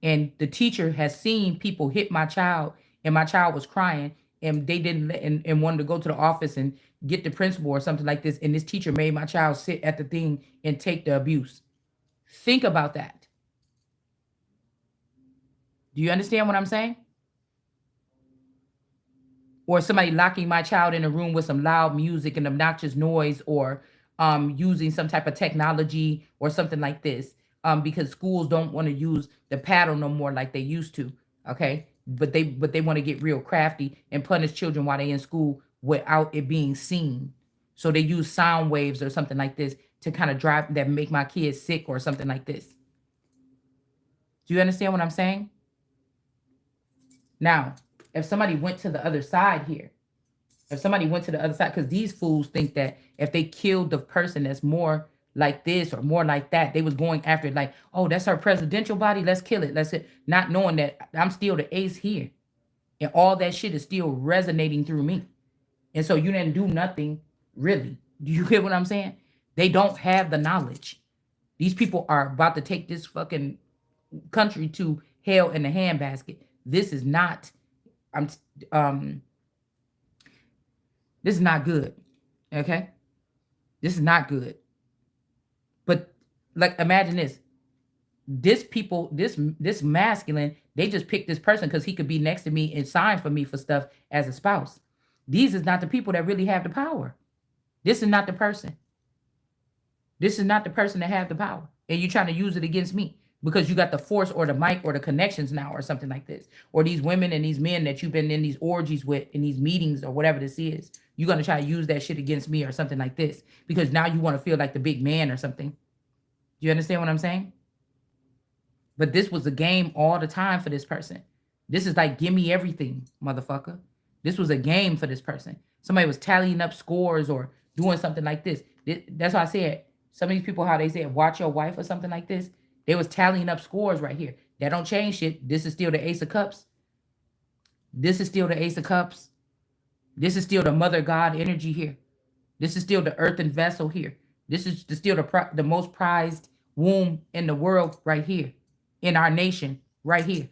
Speaker 1: And the teacher has seen people hit my child and my child was crying and they didn't and wanted to go to the office and get the principal or something like this. And this teacher made my child sit at the thing and take the abuse. Think about that. Do you understand what I'm saying? Or somebody locking my child in a room with some loud music and obnoxious noise, or using some type of technology or something like this, because schools don't want to use the paddle no more like they used to. Okay, but they want to get real crafty and punish children while they in school without it being seen. So they use sound waves or something like this to kind of drive that make my kids sick or something like this. Do you understand what I'm saying? Now, if somebody went to the other side here, if somebody went to the other side, because these fools think that if they killed the person that's more like this or more like that, they was going after it like, oh, that's our presidential body, let's kill it, let's it, not knowing that I'm still the ace here, and all that shit is still resonating through me. And so you didn't do nothing really. Do you get what I'm saying? They don't have the knowledge. These people are about to take this fucking country to hell in the handbasket. This is not. I'm. Um. This is not good. Okay. This is not good. But like, imagine this. This people, this masculine, they just picked this person because he could be next to me and sign for me for stuff as a spouse. These is not the people that really have the power. This is not the person. This is not the person that have the power. And you're trying to use it against me because you got the force or the mic or the connections now or something like this. Or these women and these men that you've been in these orgies with, in these meetings or whatever this is. You're going to try to use that shit against me or something like this because now you want to feel like the big man or something. Do you understand what I'm saying? But this was a game all the time for this person. This is like, give me everything, motherfucker. This was a game for this person. Somebody was tallying up scores or doing something like this. That's why I said, some of these people, how they said, watch your wife or something like this. They was tallying up scores right here. That don't change shit. This is still the Ace of Cups. This is still the Ace of Cups. This is still the Mother God energy here. This is still the earthen vessel here. This is still the most prized womb in the world right here. In our nation right here.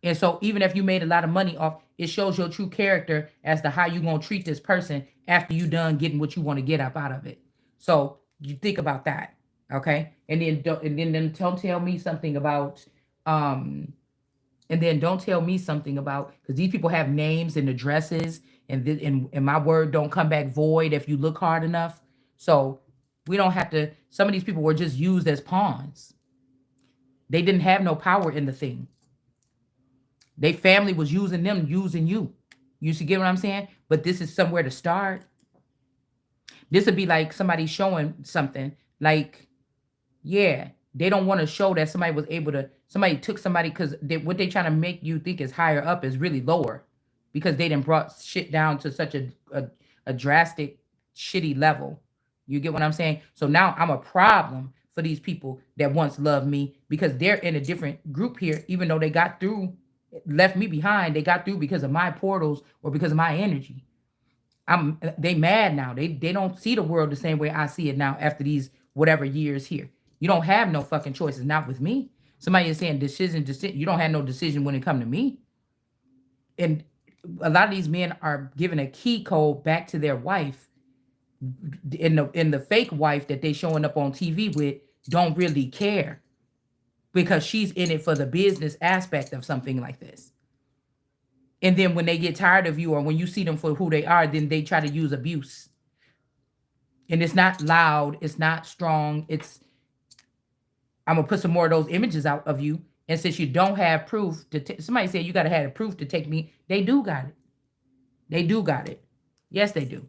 Speaker 1: And so even if you made a lot of money off, it shows your true character as to how you going to treat this person after you done getting what you want to get up out of it. So you think about that. Okay. And then don't tell me something about, because these people have names and addresses and my word don't come back void if you look hard enough. So we don't have to, some of these people were just used as pawns. They didn't have no power in the thing. Their family was using them, using you. You should get what I'm saying? But this is somewhere to start. This would be like somebody showing something. Like, yeah, they don't want to show that somebody was able to, somebody took somebody, because what they trying to make you think is higher up is really lower. Because they done brought shit down to such a drastic, shitty level. You get what I'm saying? So now I'm a problem for these people that once loved me because they're in a different group here, even though they got through, left me behind. They got through because of my portals or because of my energy. They mad now. They don't see the world the same way I see it now after these whatever years here. You don't have no fucking choices, not with me. Somebody is saying decision. You don't have no decision when it come to me. And a lot of these men are giving a key code back to their wife. In the fake wife that they showing up on TV with don't really care because she's in it for the business aspect of something like this. And then when they get tired of you or when you see them for who they are, then they try to use abuse. And it's not loud, it's not strong. I'm gonna put some more of those images out of you. And since you don't have proof somebody said you gotta have proof to take me, they do got it. They do got it. Yes, they do.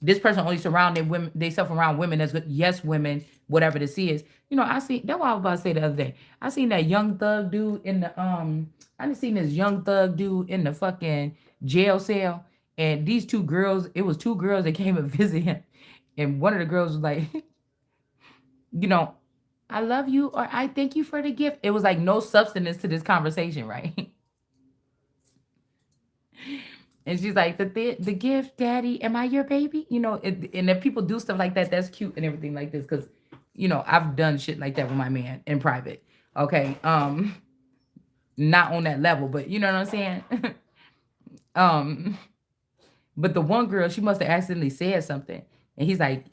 Speaker 1: This person only surrounded women, they self around women as good. Yes, women, whatever this is. You know, I see that's what I was about to say the other day. I seen that young thug dude in the I done seen this young thug dude in the fucking jail cell. And these two girls, it was two girls that came and visit him. And one of the girls was like, you know, I love you or I thank you for the gift. It was like no substance to this conversation, right? And she's like, the gift, daddy, am I your baby? You know, and if people do stuff like that, that's cute and everything like this. Cause, you know, I've done shit like that with my man in private. Okay. Not on that level, but you know what I'm saying? But the one girl, she must have accidentally said something. And he's like,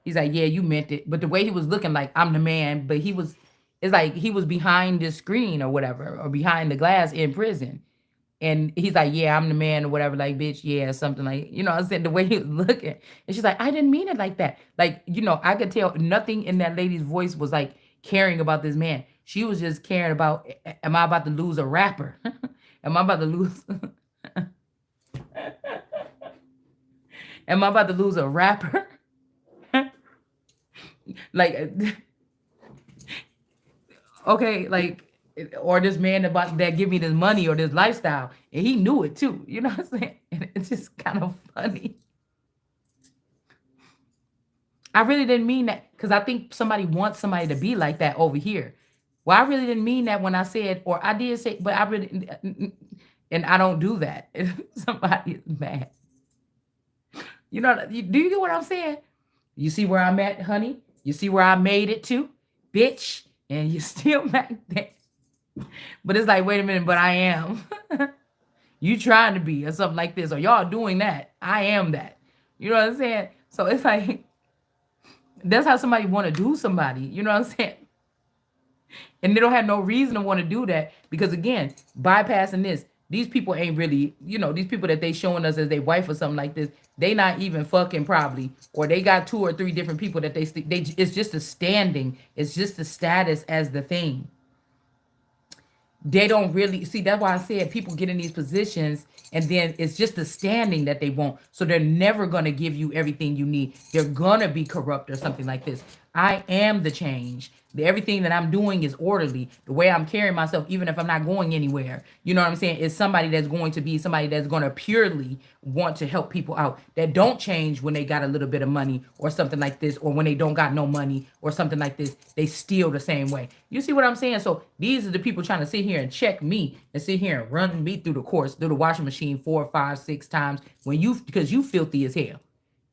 Speaker 1: yeah, you meant it. But the way he was looking like I'm the man, but it's like he was behind the screen or whatever, or behind the glass in prison. And he's like, yeah, I'm the man or whatever, like, bitch, yeah, something like, you know what I'm saying? The way he was looking. And she's like, I didn't mean it like that. Like, you know, I could tell nothing in that lady's voice was like caring about this man. She was just caring about, am I about to lose a rapper? Am I about to lose? Am I about to lose a rapper? Like, okay, like, or this man about that give me this money or this lifestyle, and he knew it too. You know what I'm saying? And it's just kind of funny. I really didn't mean that because I think somebody wants somebody to be like that over here. Well, I really didn't mean that when I said, or I did say, but I really, and I don't do that. Somebody is mad. You know, do you get what I'm saying? You see where I'm at, honey? You see where I made it to, bitch? And you still mad there. But it's like, wait a minute, but I am. You trying to be or something like this, or y'all doing that. I am that. You know what I'm saying? So it's like, that's how somebody want to do somebody. You know what I'm saying? And they don't have no reason to want to do that because again, bypassing this, these people ain't really, these people that they showing us as their wife or something like this, they not even fucking probably, or they got two or three different people that they it's just a standing, it's just the status as the thing. They don't really see. That's why I said people get in these positions and then it's just the standing that they want. So they're never going to give you everything you need. They're going to be corrupt or something like this. I am the change. Everything that I'm doing is orderly. The way I'm carrying myself, even if I'm not going anywhere, you know what I'm saying, is somebody that's going to be somebody that's going to purely want to help people out, that don't change when they got a little bit of money or something like this, or when they don't got no money or something like this. They still the same way. You see what I'm saying? So these are the people trying to sit here and check me and sit here and run me through the course, through the washing machine 4, 5, 6 times because you filthy as hell.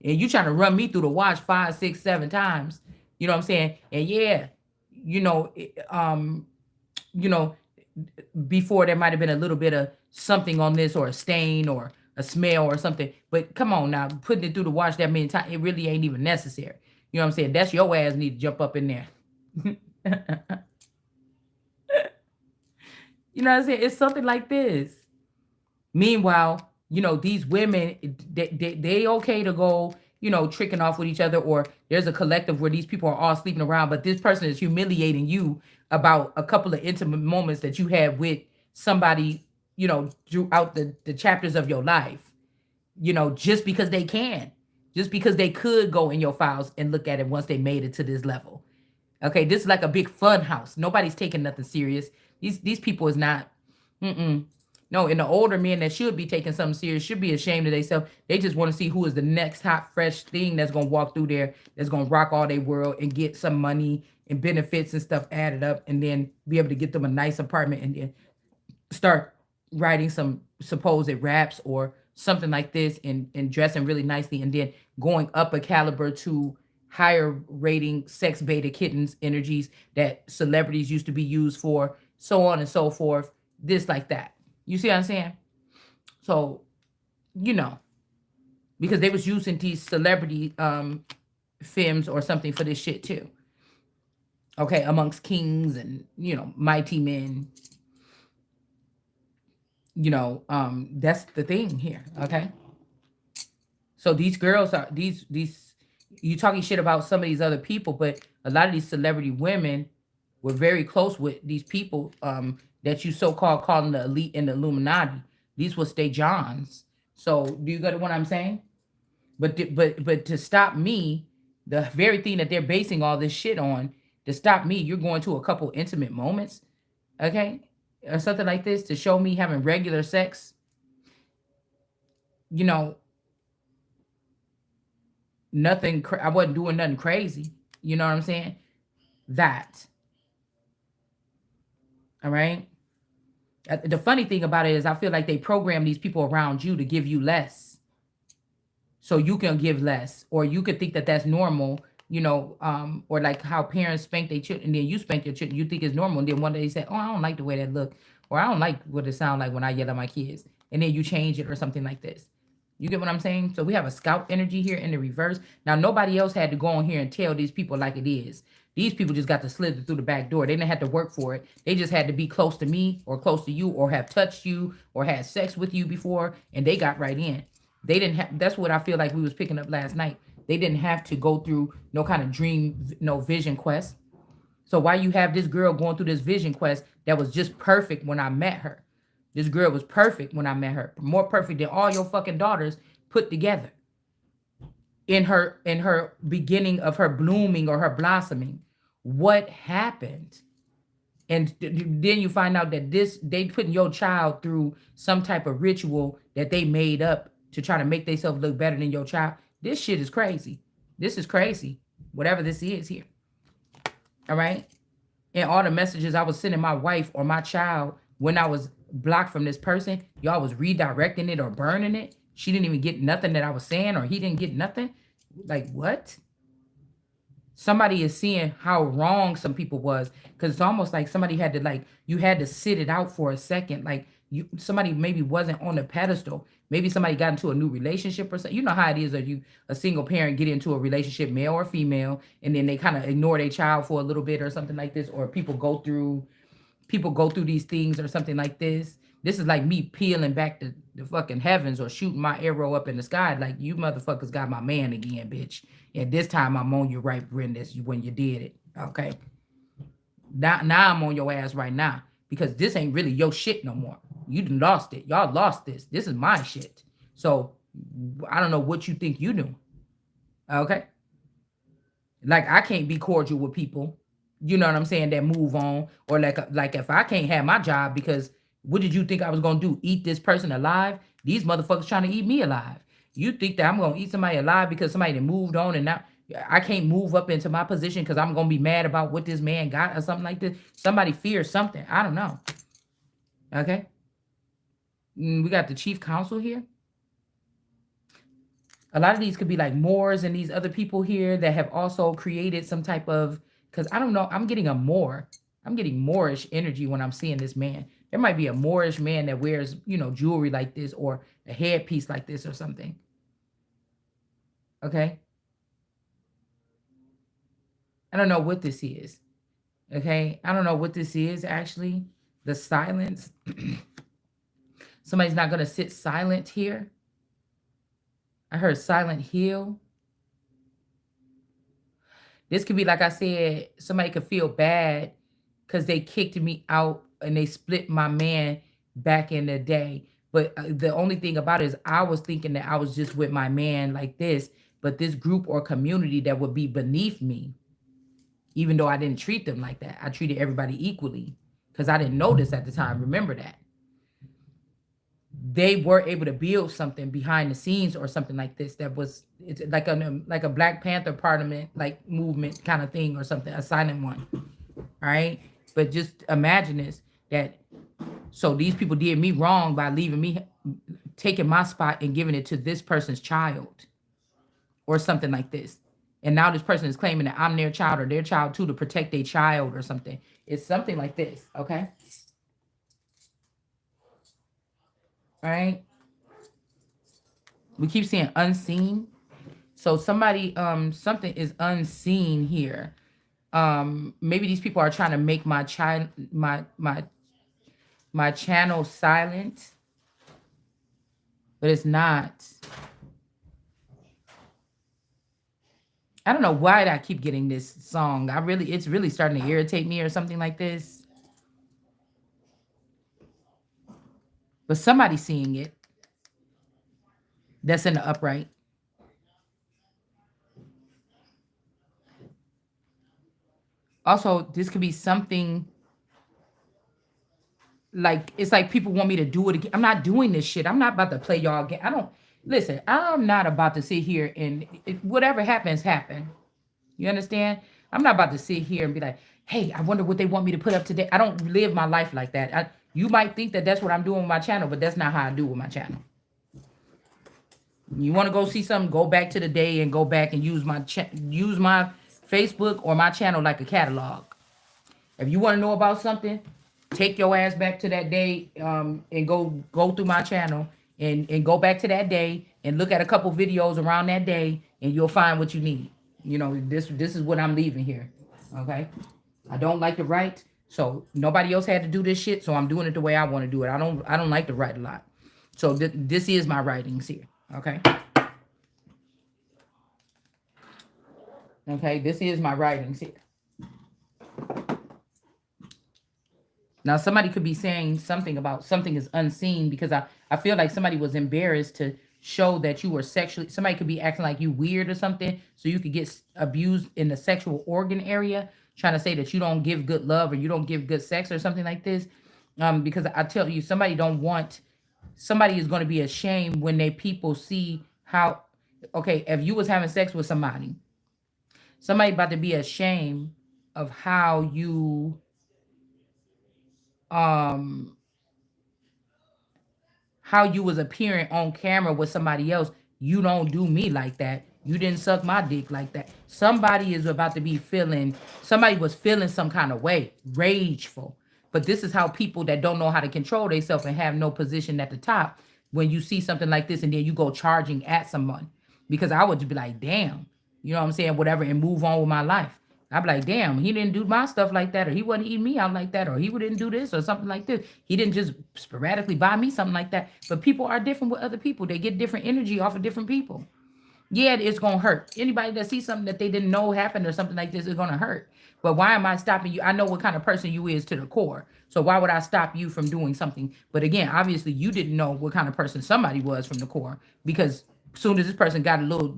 Speaker 1: And you trying to run me through the wash 5, 6, 7 times. You know what I'm saying? And yeah, you know, you know, before there might have been a little bit of something on this or a stain or a smell or something. But come on now, putting it through the wash that many times, it really ain't even necessary. You know what I'm saying? That's your ass need to jump up in there. You know what I'm saying? It's something like this. Meanwhile, these women, they okay to go, tricking off with each other, or there's a collective where these people are all sleeping around, but this person is humiliating you about a couple of intimate moments that you had with somebody, throughout the chapters of your life, just because they can, just because they could go in your files and look at it once they made it to this level. Okay, this is like a big fun house. Nobody's taking nothing serious. These people is not. No, and the older men that should be taking something serious should be ashamed of themselves. They just want to see who is the next hot, fresh thing that's gonna walk through there, that's gonna rock all their world and get some money and benefits and stuff added up, and then be able to get them a nice apartment and then start writing some supposed raps or something like this, and dressing really nicely, and then going up a caliber to higher rating sex beta kittens energies that celebrities used to be used for, so on and so forth, this like that. You see what I'm saying? So, because they was using these celebrity films or something for this shit too. Okay, amongst kings and, mighty men. That's the thing here, okay? So these girls are these you talking shit about some of these other people, but a lot of these celebrity women were very close with these people that you so-called calling the elite and the Illuminati. These were stay Johns. So do you get what I'm saying? But to stop me, the very thing that they're basing all this shit on, to stop me, you're going to a couple intimate moments, okay, or something like this, to show me having regular sex. Nothing. I wasn't doing nothing crazy. You know what I'm saying? That. All right. The funny thing about it is, I feel like they program these people around you to give you less, so you can give less, or you could think that that's normal. Or like how parents spank their children, and then you spank your children. You think it's normal, and then one day they say, "Oh, I don't like the way that look," or "I don't like what it sound like when I yell at my kids," and then you change it or something like this. You get what I'm saying? So we have a scout energy here in the reverse. Now, nobody else had to go on here and tell these people like it is. These people just got to slither through the back door. They didn't have to work for it. They just had to be close to me or close to you, or have touched you or had sex with you before, and they got right in. They didn't have, that's what I feel like we was picking up last night. They didn't have to go through no kind of dream, no vision quest. So why you have this girl going through this vision quest that was just perfect when I met her? This girl was perfect when I met her. More perfect than all your fucking daughters put together. In her beginning of her blooming or her blossoming. What happened? And then you find out that this they putting your child through some type of ritual that they made up to try to make themselves look better than your child. This shit is crazy. This is crazy. Whatever this is here. All right. And all the messages I was sending my wife or my child when I was blocked from this person, y'all was redirecting it or burning it. She didn't even get nothing that I was saying, or he didn't get nothing. Like, what? Somebody is seeing how wrong some people was, because it's almost like somebody had to, like, you had to sit it out for a second. Like, you, somebody maybe wasn't on the pedestal. Maybe somebody got into a new relationship or something. You know how it is, that you, a single parent, get into a relationship, male or female, and then they kind of ignore their child for a little bit or something like this, or people go through these things or something like this. This is like me peeling back the fucking heavens or shooting my arrow up in the sky. Like, you motherfuckers got my man again, bitch. And this time I'm on your right, Brenda, when you did it. Okay. Now I'm on your ass right now, because this ain't really your shit no more. You done lost it. Y'all lost this. This is my shit. So I don't know what you think you doing. Okay. Like, I can't be cordial with people, you know what I'm saying, that move on. Or like if I can't have my job, because what did you think I was gonna do? Eat this person alive? These motherfuckers trying to eat me alive. You think that I'm gonna eat somebody alive because somebody that moved on, and now I can't move up into my position because I'm gonna be mad about what this man got or something like this? Somebody fears something. I don't know. Okay. We got the chief counsel here. A lot of these could be like Moors and these other people here that have also created some type of, because I don't know, I'm getting a Moor. I'm getting Moorish energy when I'm seeing this man. There might be a Moorish man that wears, jewelry like this, or a headpiece like this or something. Okay. I don't know what this is. Okay. I don't know what this is actually. The silence. Somebody's not going to sit silent here. I heard silent heal. This could be, like I said, somebody could feel bad because they kicked me out and they split my man back in the day. But the only thing about it is, I was thinking that I was just with my man like this, but this group or community that would be beneath me, even though I didn't treat them like that. I treated everybody equally because I didn't know this at the time. Remember that. They were able to build something behind the scenes or something like this that was, it's like a Black Panther Parliament like movement kind of thing or something, a silent one. All right. But just imagine this, that so these people did me wrong by leaving me, taking my spot and giving it to this person's child or something like this. And now this person is claiming that I'm their child or their child too, to protect their child or something. It's something like this. Okay. All right. We keep saying unseen. So somebody, something is unseen here. Maybe these people are trying to make my child, my channel silent, but it's not. I don't know why I keep getting this song. It's really starting to irritate me or something like this. But somebody's seeing it. That's in the upright. Also, this could be something like, it's like people want me to do it again. I'm not doing this shit. I'm not about to play y'all again. I don't listen. I'm not about to sit here and whatever happens, happen. You understand? I'm not about to sit here and be like, hey, I wonder what they want me to put up today. I don't live my life like that. You might think that that's what I'm doing with my channel, but that's not how I do with my channel. You want to go see something, go back to the day and go back and use my Facebook or my channel like a catalog. If you want to know about something, take your ass back to that day, and go through my channel and go back to that day and look at a couple videos around that day, and you'll find what you need. This is what I'm leaving here. Okay. I don't like to write, so nobody else had to do this shit, so I'm doing it the way I want to do it. I don't like to write a lot. So this is my writings here. Okay. Okay, this is my writings here. Now somebody could be saying something about something is unseen because I feel like somebody was embarrassed to show that you were sexually, somebody could be acting like you weird or something so you could get abused in the sexual organ area, trying to say that you don't give good love or you don't give good sex or something like this. Because I tell you, somebody don't want, somebody is going to be ashamed when they people see how, okay, if you was having sex with somebody about to be ashamed of um how you was appearing on camera with somebody else. You don't do me like that. You didn't suck my dick like that. Somebody is about to be feeling, somebody was feeling some kind of way, rageful. But this is how people that don't know how to control themselves and have no position at the top, when you see something like this and then you go charging at someone. Because I would just be like, damn, you know what I'm saying? Whatever, and move on with my life. I'd be like, damn, he didn't do my stuff like that, or he wasn't eating me out like that, or he didn't do this or something like this. He didn't just sporadically buy me something like that. But people are different with other people. They get different energy off of different people. Yeah, it's gonna hurt. Anybody that sees something that they didn't know happened or something like this is gonna hurt. But why am I stopping you? I know what kind of person you is to the core. So why would I stop you from doing something? But again, obviously you didn't know what kind of person somebody was from the core, because as soon as this person got a little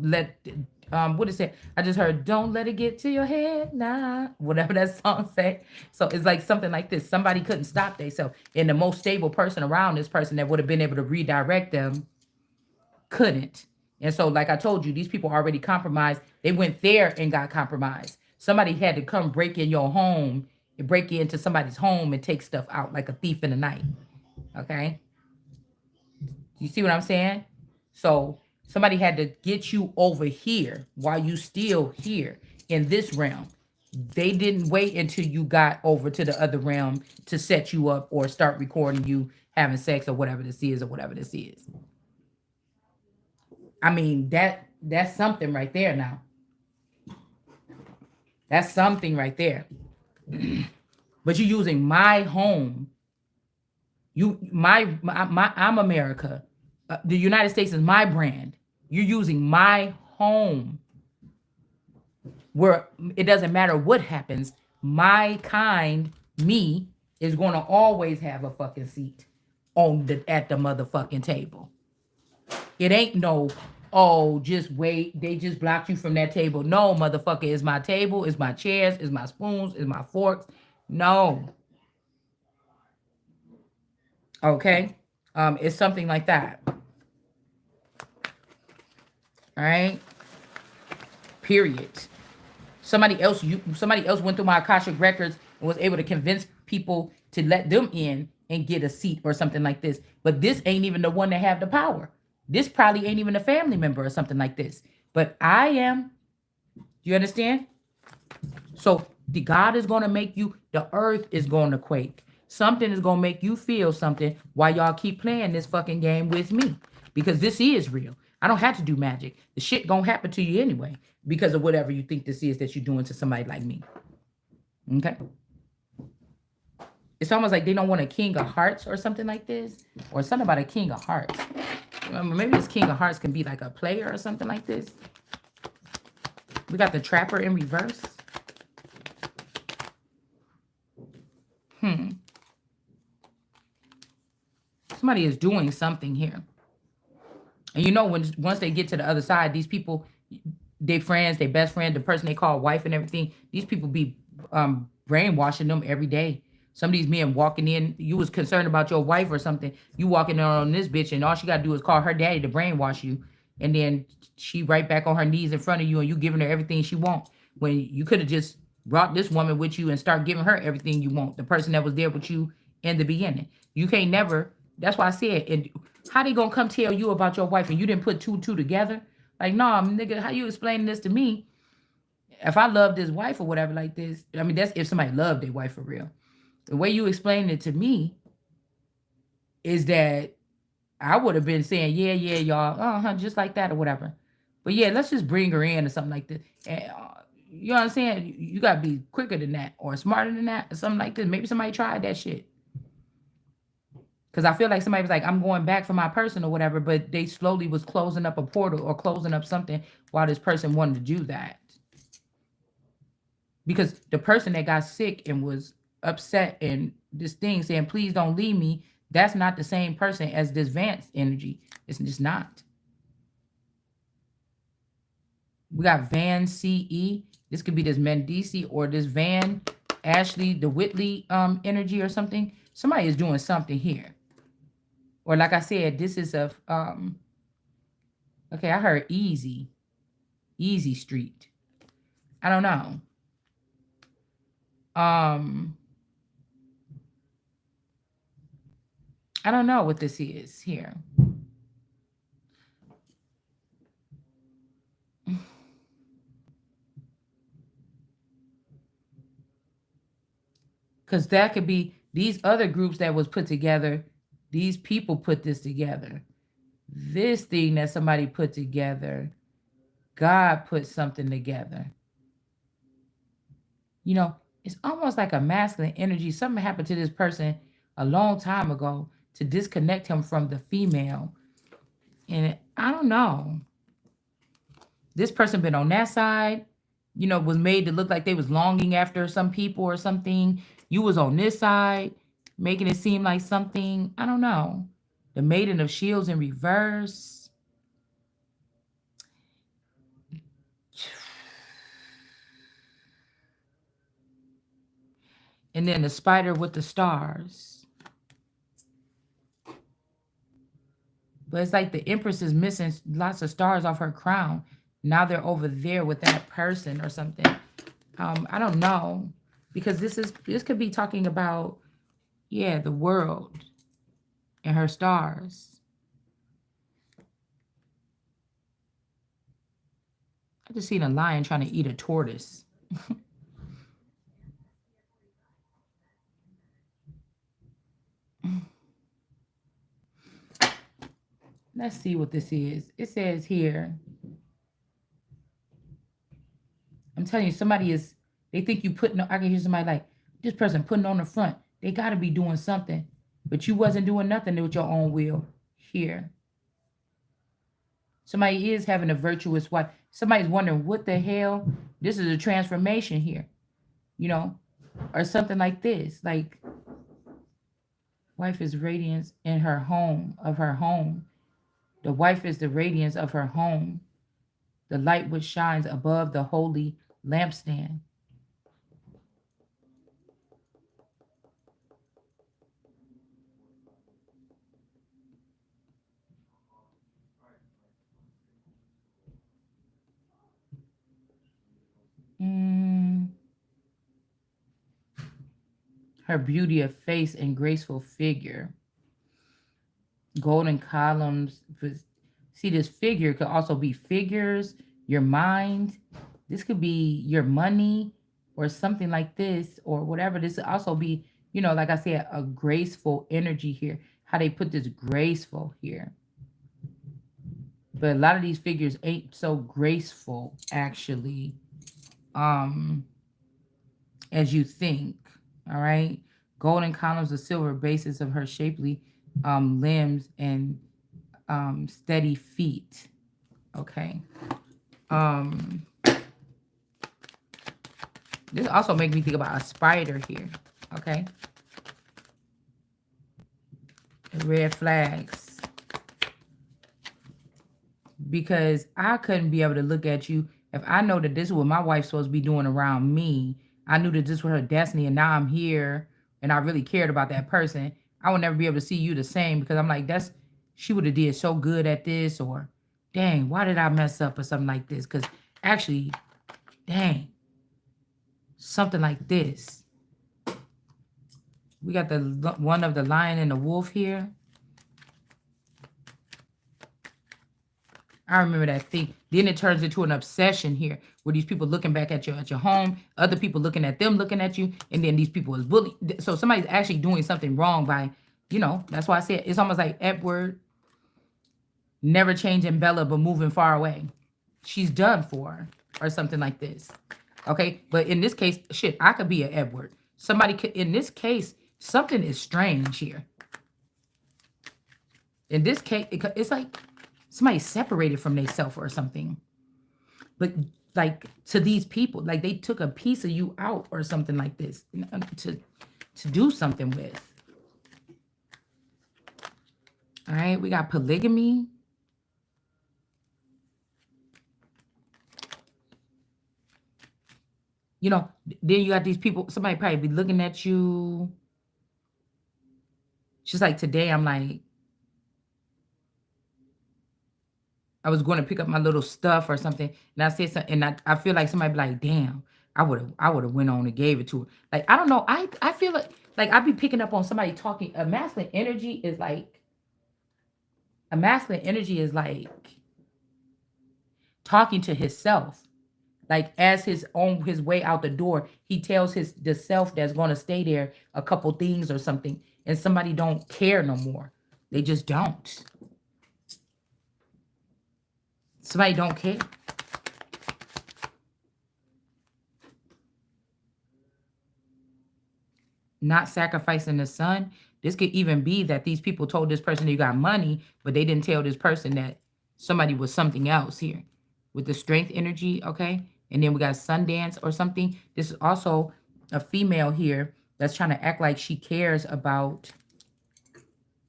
Speaker 1: what is it? I just heard "Don't let it get to your head," nah, whatever that song said. So it's like something like this. Somebody couldn't stop themselves, and the most stable person around this person that would have been able to redirect them couldn't. And so, like I told you, these people already compromised. They went there and got compromised. Somebody had to come break in your home and break into somebody's home and take stuff out like a thief in the night. Okay? You see what I'm saying? So somebody had to get you over here while you still here in this realm. They didn't wait until you got over to the other realm to set you up or start recording you having sex or whatever this is or whatever this is. I mean, that's something right there now. That's something right there. But you're using my home. I'm America. The United States is my brand. You're using my home where it doesn't matter what happens. My kind, me, is going to always have a fucking seat on the at the motherfucking table. It ain't no, oh, just wait. They just blocked you from that table. No, motherfucker, it's my table, it's my chairs, it's my spoons, it's my forks. No. Okay. It's something like that. All right. Period. Somebody else went through my Akashic records and was able to convince people to let them in and get a seat or something like this. But this ain't even the one that have the power. This probably ain't even a family member or something like this. But I am. You understand? So the God is going to make you, the earth is going to quake. Something is going to make you feel something while y'all keep playing this fucking game with me. Because this is real. I don't have to do magic. The shit going to happen to you anyway because of whatever you think this is that you're doing to somebody like me. Okay? It's almost like they don't want a king of hearts or something like this. Or something about a king of hearts. Maybe this king of hearts can be like a player or something like this. We got the trapper in reverse. Somebody is doing something here. And you know, once they get to the other side, these people, they friends, they best friend, the person they call wife and everything, these people be brainwashing them every day. Some of these men walking in, you was concerned about your wife or something. You walking in on this bitch, and all she gotta do is call her daddy to brainwash you, and then she right back on her knees in front of you, and you giving her everything she want. When you could have just brought this woman with you and start giving her everything you want. The person that was there with you in the beginning. You can't never. That's why I said, and how they gonna come tell you about your wife and you didn't put two together? Like, nah, nigga, how you explaining this to me? If I love this wife or whatever like this, I mean, that's if somebody loved their wife for real. The way you explain it to me is that I would have been saying, yeah, y'all, just like that or whatever. But yeah, let's just bring her in or something like this. And, you know what I'm saying? You gotta be quicker than that or smarter than that or something like this. Maybe somebody tried that shit. Because I feel like somebody was like, I'm going back for my person or whatever, but they slowly was closing up a portal or closing up something while this person wanted to do that. Because the person that got sick and was upset and this thing saying, please don't leave me. That's not the same person as this Vance energy. It's just not. We got Van CE. This could be this Mendici or this Van Ashley, the Whitley energy or something. Somebody is doing something here. Or like I said, this is a okay, I heard easy. Easy Street. I don't know. I don't know what this is here. Because that could be these other groups that was put together. These people put this together. This thing that somebody put together, God put something together. You know, it's almost like a masculine energy. Something happened to this person a long time ago to disconnect him from the female. And I don't know. This person been on that side, you know, was made to look like they was longing after some people or something. You was on this side, making it seem like something. I don't know. The Maiden of Shields in reverse. And then the Spider with the stars. But it's like the Empress is missing lots of stars off her crown. Now they're over there with that person or something. I don't know. Because this could be talking about, yeah, the world and her stars. I just seen a lion trying to eat a tortoise. Let's see what this is. It says here, I'm telling you, somebody is, they think you putting, I can hear somebody like, this person putting on the front. They got to be doing something. But you wasn't doing nothing with your own will here. Somebody is having a virtuous wife. Somebody's wondering, what the hell? This is a transformation here, you know, or something like this. Like, wife is radiance in her home, of her home. The wife is the radiance of her home, the light which shines above the holy lampstand. Mm, her beauty of face and graceful figure. Golden columns. See, this figure could also be figures, your mind. This could be your money or something like this or whatever. This could also be, you know, like I said, a graceful energy here. How they put this graceful here. But a lot of these figures ain't so graceful, actually, as you think. All right. Golden columns, the silver basis of her shapely limbs and steady feet. Okay. This also makes me think about a spider here. Okay. Red flags. Because I couldn't be able to look at you if I know that this is what my wife's supposed to be doing around me. I knew that this was her destiny, and now I'm here, and I really cared about that person. I would never be able to see you the same because I'm like, that's she would have did so good at this, or dang, why did I mess up or something like this? Because actually, dang, something like this. We got the one of the lion and the wolf here. I remember that thing. Then it turns into an obsession here, where these people looking back at your home, other people looking at them, looking at you, and then these people is bullying. So somebody's actually doing something wrong by, you know. That's why I said it's almost like Edward never changing Bella, but moving far away. She's done for, or something like this. Okay, but in this case, shit, I could be an Edward. Somebody could. In this case, something is strange here. In this case, it's like somebody separated from themselves or something. But like to these people, like they took a piece of you out or something like this. to do something with. All right, we got polygamy. You know, then you got these people, somebody probably be looking at you. Just like today, I'm like, I was going to pick up my little stuff or something, and I said something, and I feel like somebody be like, damn, I would have went on and gave it to her. Like, I don't know. I feel like I be picking up on somebody talking. A masculine energy is like talking to himself. Like as his on his way out the door, he tells his the self that's gonna stay there a couple things or something, and somebody don't care no more. They just don't. Somebody don't care. Not sacrificing the son. This could even be that these people told this person they got money, but they didn't tell this person that somebody was something else here with the strength energy. Okay. And then we got Sundance or something. This is also a female here that's trying to act like she cares about,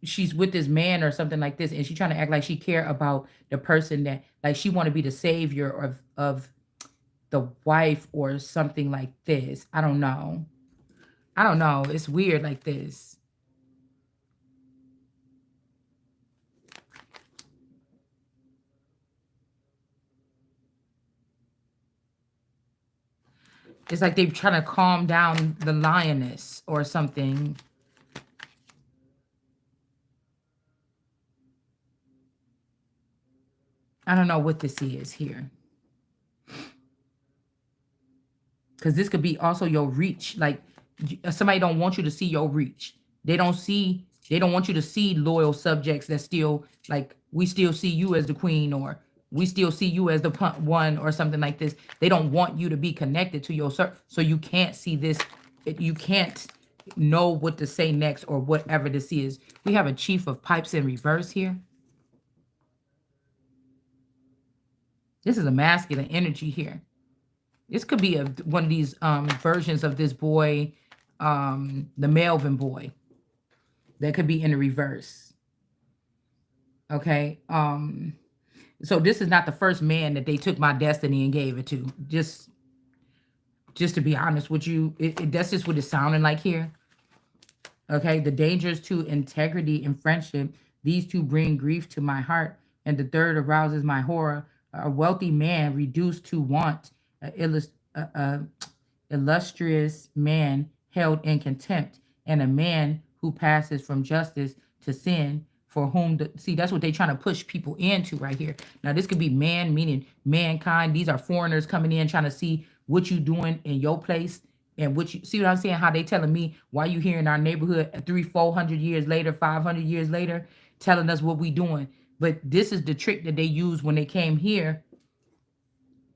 Speaker 1: she's with this man or something like this, and she's trying to act like she care about the person that, like, she want to be the savior of the wife or something like this. I don't know. I don't know. It's weird like this. It's like they're trying to calm down the lioness or something. I don't know what this is here. Because this could be also your reach. Like somebody don't want you to see your reach. They don't want you to see loyal subjects that still, like, we still see you as the queen, or we still see you as the one or something like this. They don't want you to be connected to your so you can't see this. You can't know what to say next or whatever this is. We have a chief of pipes in reverse here. This is a masculine energy here. This could be one of these versions of this boy, the Melvin boy, that could be in the reverse. Okay. So this is not the first man that they took my destiny and gave it to. Just to be honest with you, that's just what it's sounding like here. Okay. The dangers to integrity and friendship. These two bring grief to my heart, and the third arouses my horror. A wealthy man reduced to want, a illustrious man held in contempt, and a man who passes from justice to sin, for whom see, that's what they're trying to push people into right here. Now this could be man, meaning mankind. These are foreigners coming in trying to see what you doing in your place, and what you see what I'm saying, how they telling me why you here in our neighborhood 300-400 years later, 500 years later, telling us what we doing. But this is the trick that they used when they came here.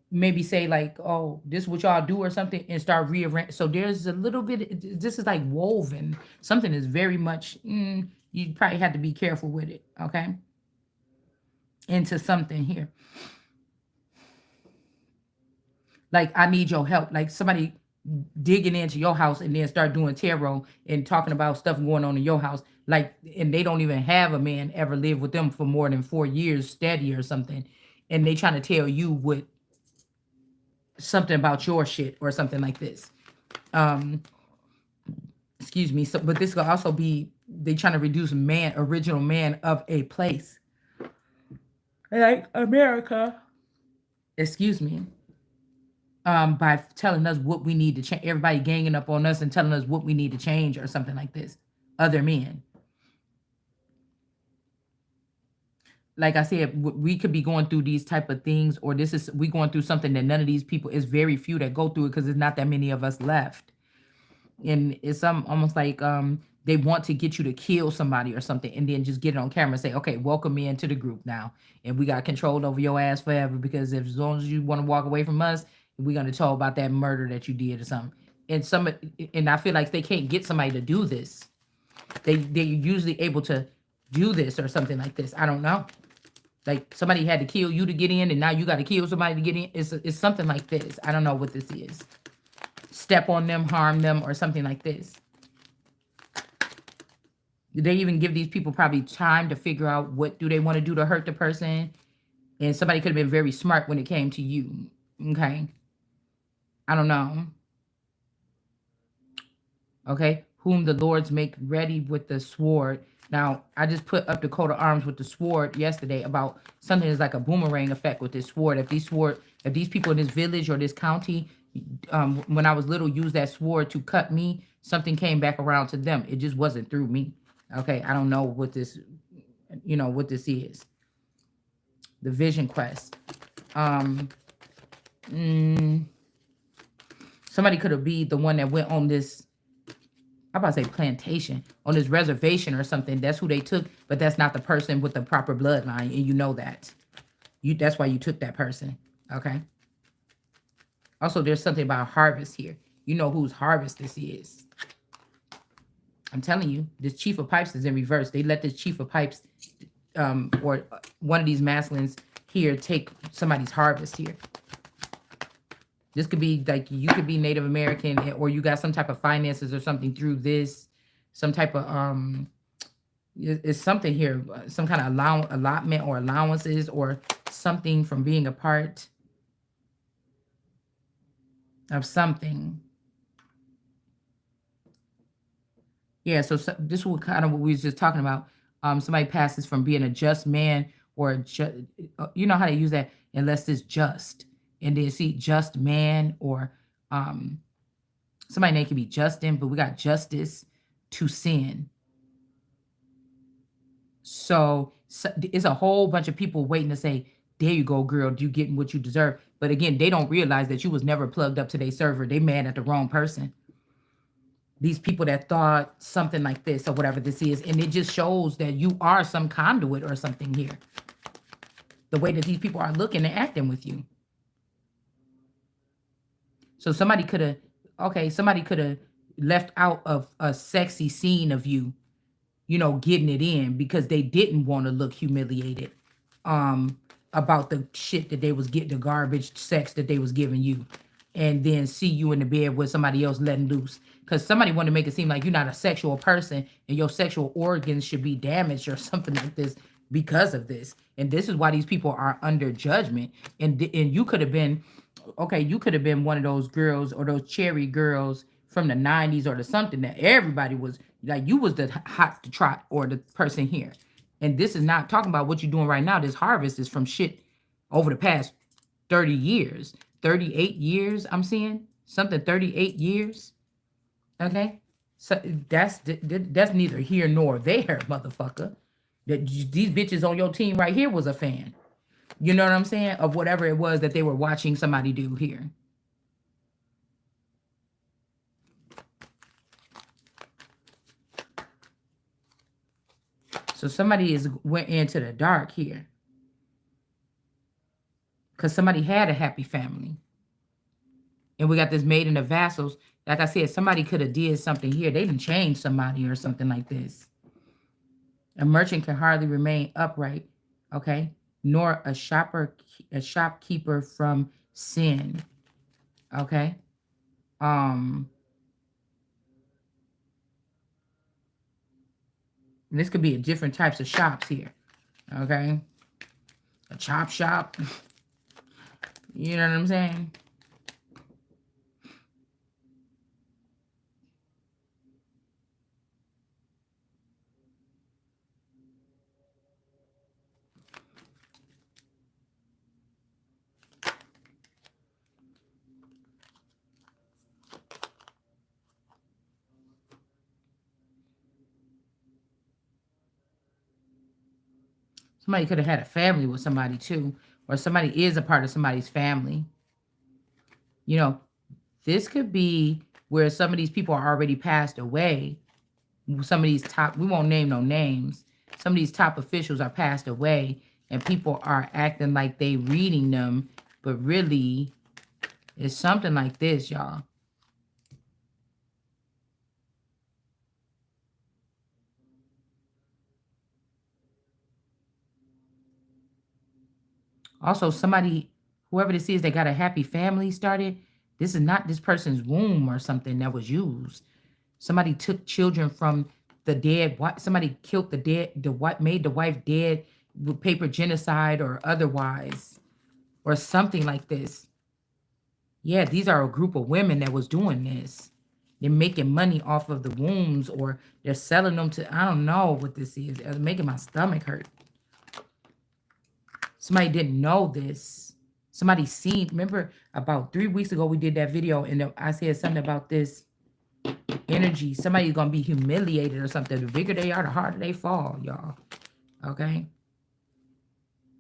Speaker 1: Maybe say like, oh, this is what y'all do or something, and start rearrange. So there's a little bit, this is like woven. Something is very much, you probably have to be careful with it, okay? Into something here. Like, I need your help. Like somebody digging into your house and then start doing tarot and talking about stuff going on in your house. Like, and they don't even have a man ever live with them for more than 4 years steady or something. And they trying to tell you what something about your shit or something like this. Um, excuse me. So, but this could also be they trying to reduce man, original man of a place, like America. Excuse me. By telling us what we need to change, everybody ganging up on us and telling us what we need to change or something like this. Other men. Like I said, we could be going through these type of things, or this is we going through something that none of these people, is very few that go through it, because there's not that many of us left. And it's some almost like they want to get you to kill somebody or something, and then just get it on camera and say, okay, welcome me into the group now, and we got control over your ass forever, because if, as long as you want to walk away from us, we're going to talk about that murder that you did or something. And I feel like they can't get somebody to do this. They're usually able to do this or something like this. I don't know. Like somebody had to kill you to get in, and now you got to kill somebody to get in. It's something like this. I don't know what this is. Step on them, harm them, or something like this. They even give these people probably time to figure out what do they want to do to hurt the person. And somebody could have been very smart when it came to you. Okay. I don't know. Okay. Whom the Lords make ready with the sword. Now, I just put up the coat of arms with the sword yesterday about something that's like a boomerang effect with this sword. If these people in this village or this county, when I was little, used that sword to cut me, something came back around to them. It just wasn't through me. Okay. I don't know what this, what this is. The vision quest. Um, mm, Somebody could have been the one that went on this, I'm about to say plantation, on this reservation or something. That's who they took, but that's not the person with the proper bloodline, and you know that. That's why you took that person. Okay. Also, there's something about harvest here. You know whose harvest this is. I'm telling you, this Chief of Pipes is in reverse. They let this Chief of Pipes, or one of these masculines here, take somebody's harvest here. This could be like you could be Native American, or you got some type of finances or something through this, some type of it's something here, some kind of allotment or allowances or something from being a part of something. Yeah, so this was kind of what we was just talking about. Somebody passes from being a just man or you know how they use that, unless it's just, and then see just man or um somebody name could be Justin, but we got justice to sin. So it's a whole bunch of people waiting to say, "There you go, girl. You getting what you deserve." But again, they don't realize that you was never plugged up to their server. They mad at the wrong person. These people that thought something like this or whatever this is, and it just shows that you are some conduit or something here. The way that these people are looking and acting with you. So somebody could have left out of a sexy scene of you, getting it in because they didn't want to look humiliated um about the shit that they was getting, the garbage sex that they was giving you, and then see you in the bed with somebody else letting loose. Because somebody wanted to make it seem like you're not a sexual person and your sexual organs should be damaged or something like this because of this. And this is why these people are under judgment. And you could have been, okay, you could have been one of those girls or those cherry girls from the 90s or the something that everybody was like, you was the hot to trot or the person here. And this is not talking about what you're doing right now. This harvest is from shit over the past 30 years, 38 years. I'm seeing something 38 years. Okay. So that's neither here nor there, motherfucker. These bitches on your team right here was a fan. You know what I'm saying? Of whatever it was that they were watching somebody do here. So somebody went into the dark here because somebody had a happy family. And we got this maiden of vassals. Like I said, somebody could have did something here. They didn't change somebody or something like this. A merchant can hardly remain upright, okay? Nor a shopkeeper from sin, okay? Um, this could be different types of shops here, okay? A chop shop, you know what I'm saying? Somebody could have had a family with somebody too, or somebody is a part of somebody's family. You know, this could be where some of these people are already passed away. Some of these top, we won't name no names. Some of these top officials are passed away, and people are acting like they reading them, but really, it's something like this, y'all. Also, somebody, whoever this is, that got a happy family started. This is not this person's womb or something that was used. Somebody took children from the dead. Somebody killed the dead. Made the wife dead with paper genocide or otherwise, or something like this. Yeah, these are a group of women that was doing this. They're making money off of the wombs, or they're selling them to, I don't know what this is. It's making my stomach hurt. Somebody didn't know this. Somebody seen, remember about 3 weeks ago, we did that video and I said something about this energy. Somebody's going to be humiliated or something. The bigger they are, the harder they fall, y'all. Okay?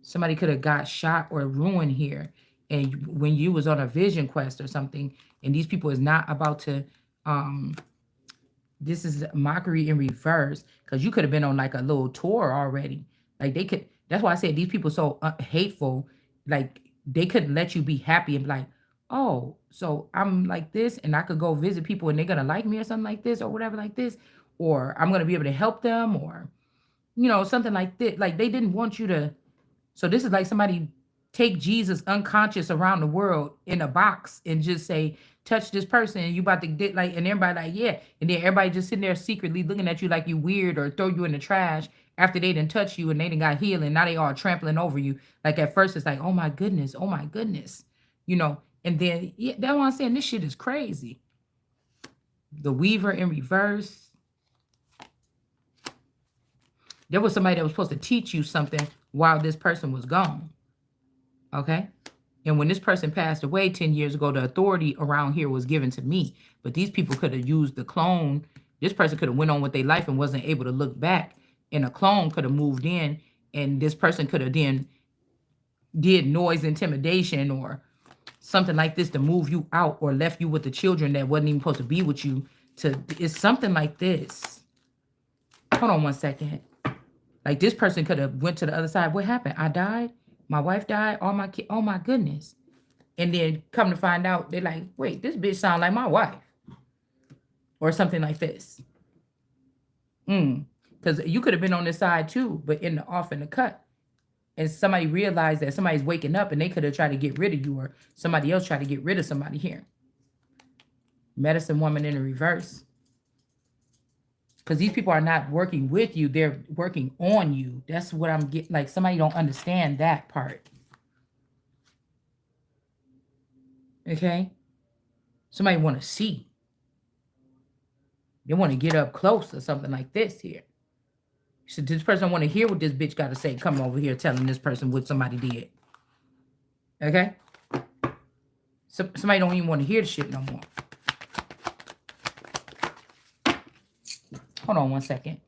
Speaker 1: Somebody could have got shot or ruined here. And when you was on a vision quest or something, and these people is not about to, this is mockery in reverse, because you could have been on like a little tour already. Like they could, that's why I said these people so hateful. Like they couldn't let you be happy and be like, oh, so I'm like this and I could go visit people and they're going to like me or something like this or whatever like this. Or I'm going to be able to help them or, something like this. Like they didn't want you to. So this is like somebody take Jesus unconscious around the world in a box and just say, touch this person and you about to get like, and everybody like, yeah. And then everybody just sitting there secretly looking at you like you weird or throw you in the trash after they didn't touch you and they didn't got healing. Now they all trampling over you. Like at first it's like, oh my goodness, oh my goodness. And then yeah, that's why I'm saying this shit is crazy. The Weaver in reverse. There was somebody that was supposed to teach you something while this person was gone. Okay? And when this person passed away 10 years ago, the authority around here was given to me. But these people could have used the clone. This person could have went on with their life and wasn't able to look back. And a clone could have moved in. And this person could have then did noise intimidation or something like this to move you out or left you with the children that wasn't even supposed to be with you. It's something like this. Hold on one second. Like this person could have went to the other side. What happened? I died. My wife died. All my kids. Oh my goodness. And then come to find out, they're like, wait, this bitch sound like my wife. Or something like this. Because you could have been on this side too, but off in the cut. And somebody realized that somebody's waking up and they could have tried to get rid of you or somebody else tried to get rid of somebody here. Medicine woman in the reverse. Because these people are not working with you. They're working on you. That's what I'm getting. Like somebody don't understand that part. Okay? Somebody want to see. They want to get up close or something like this here. So this person want to hear what this bitch got to say. Come over here telling this person what somebody did. Okay? So, somebody don't even want to hear the shit no more. Hold on one second.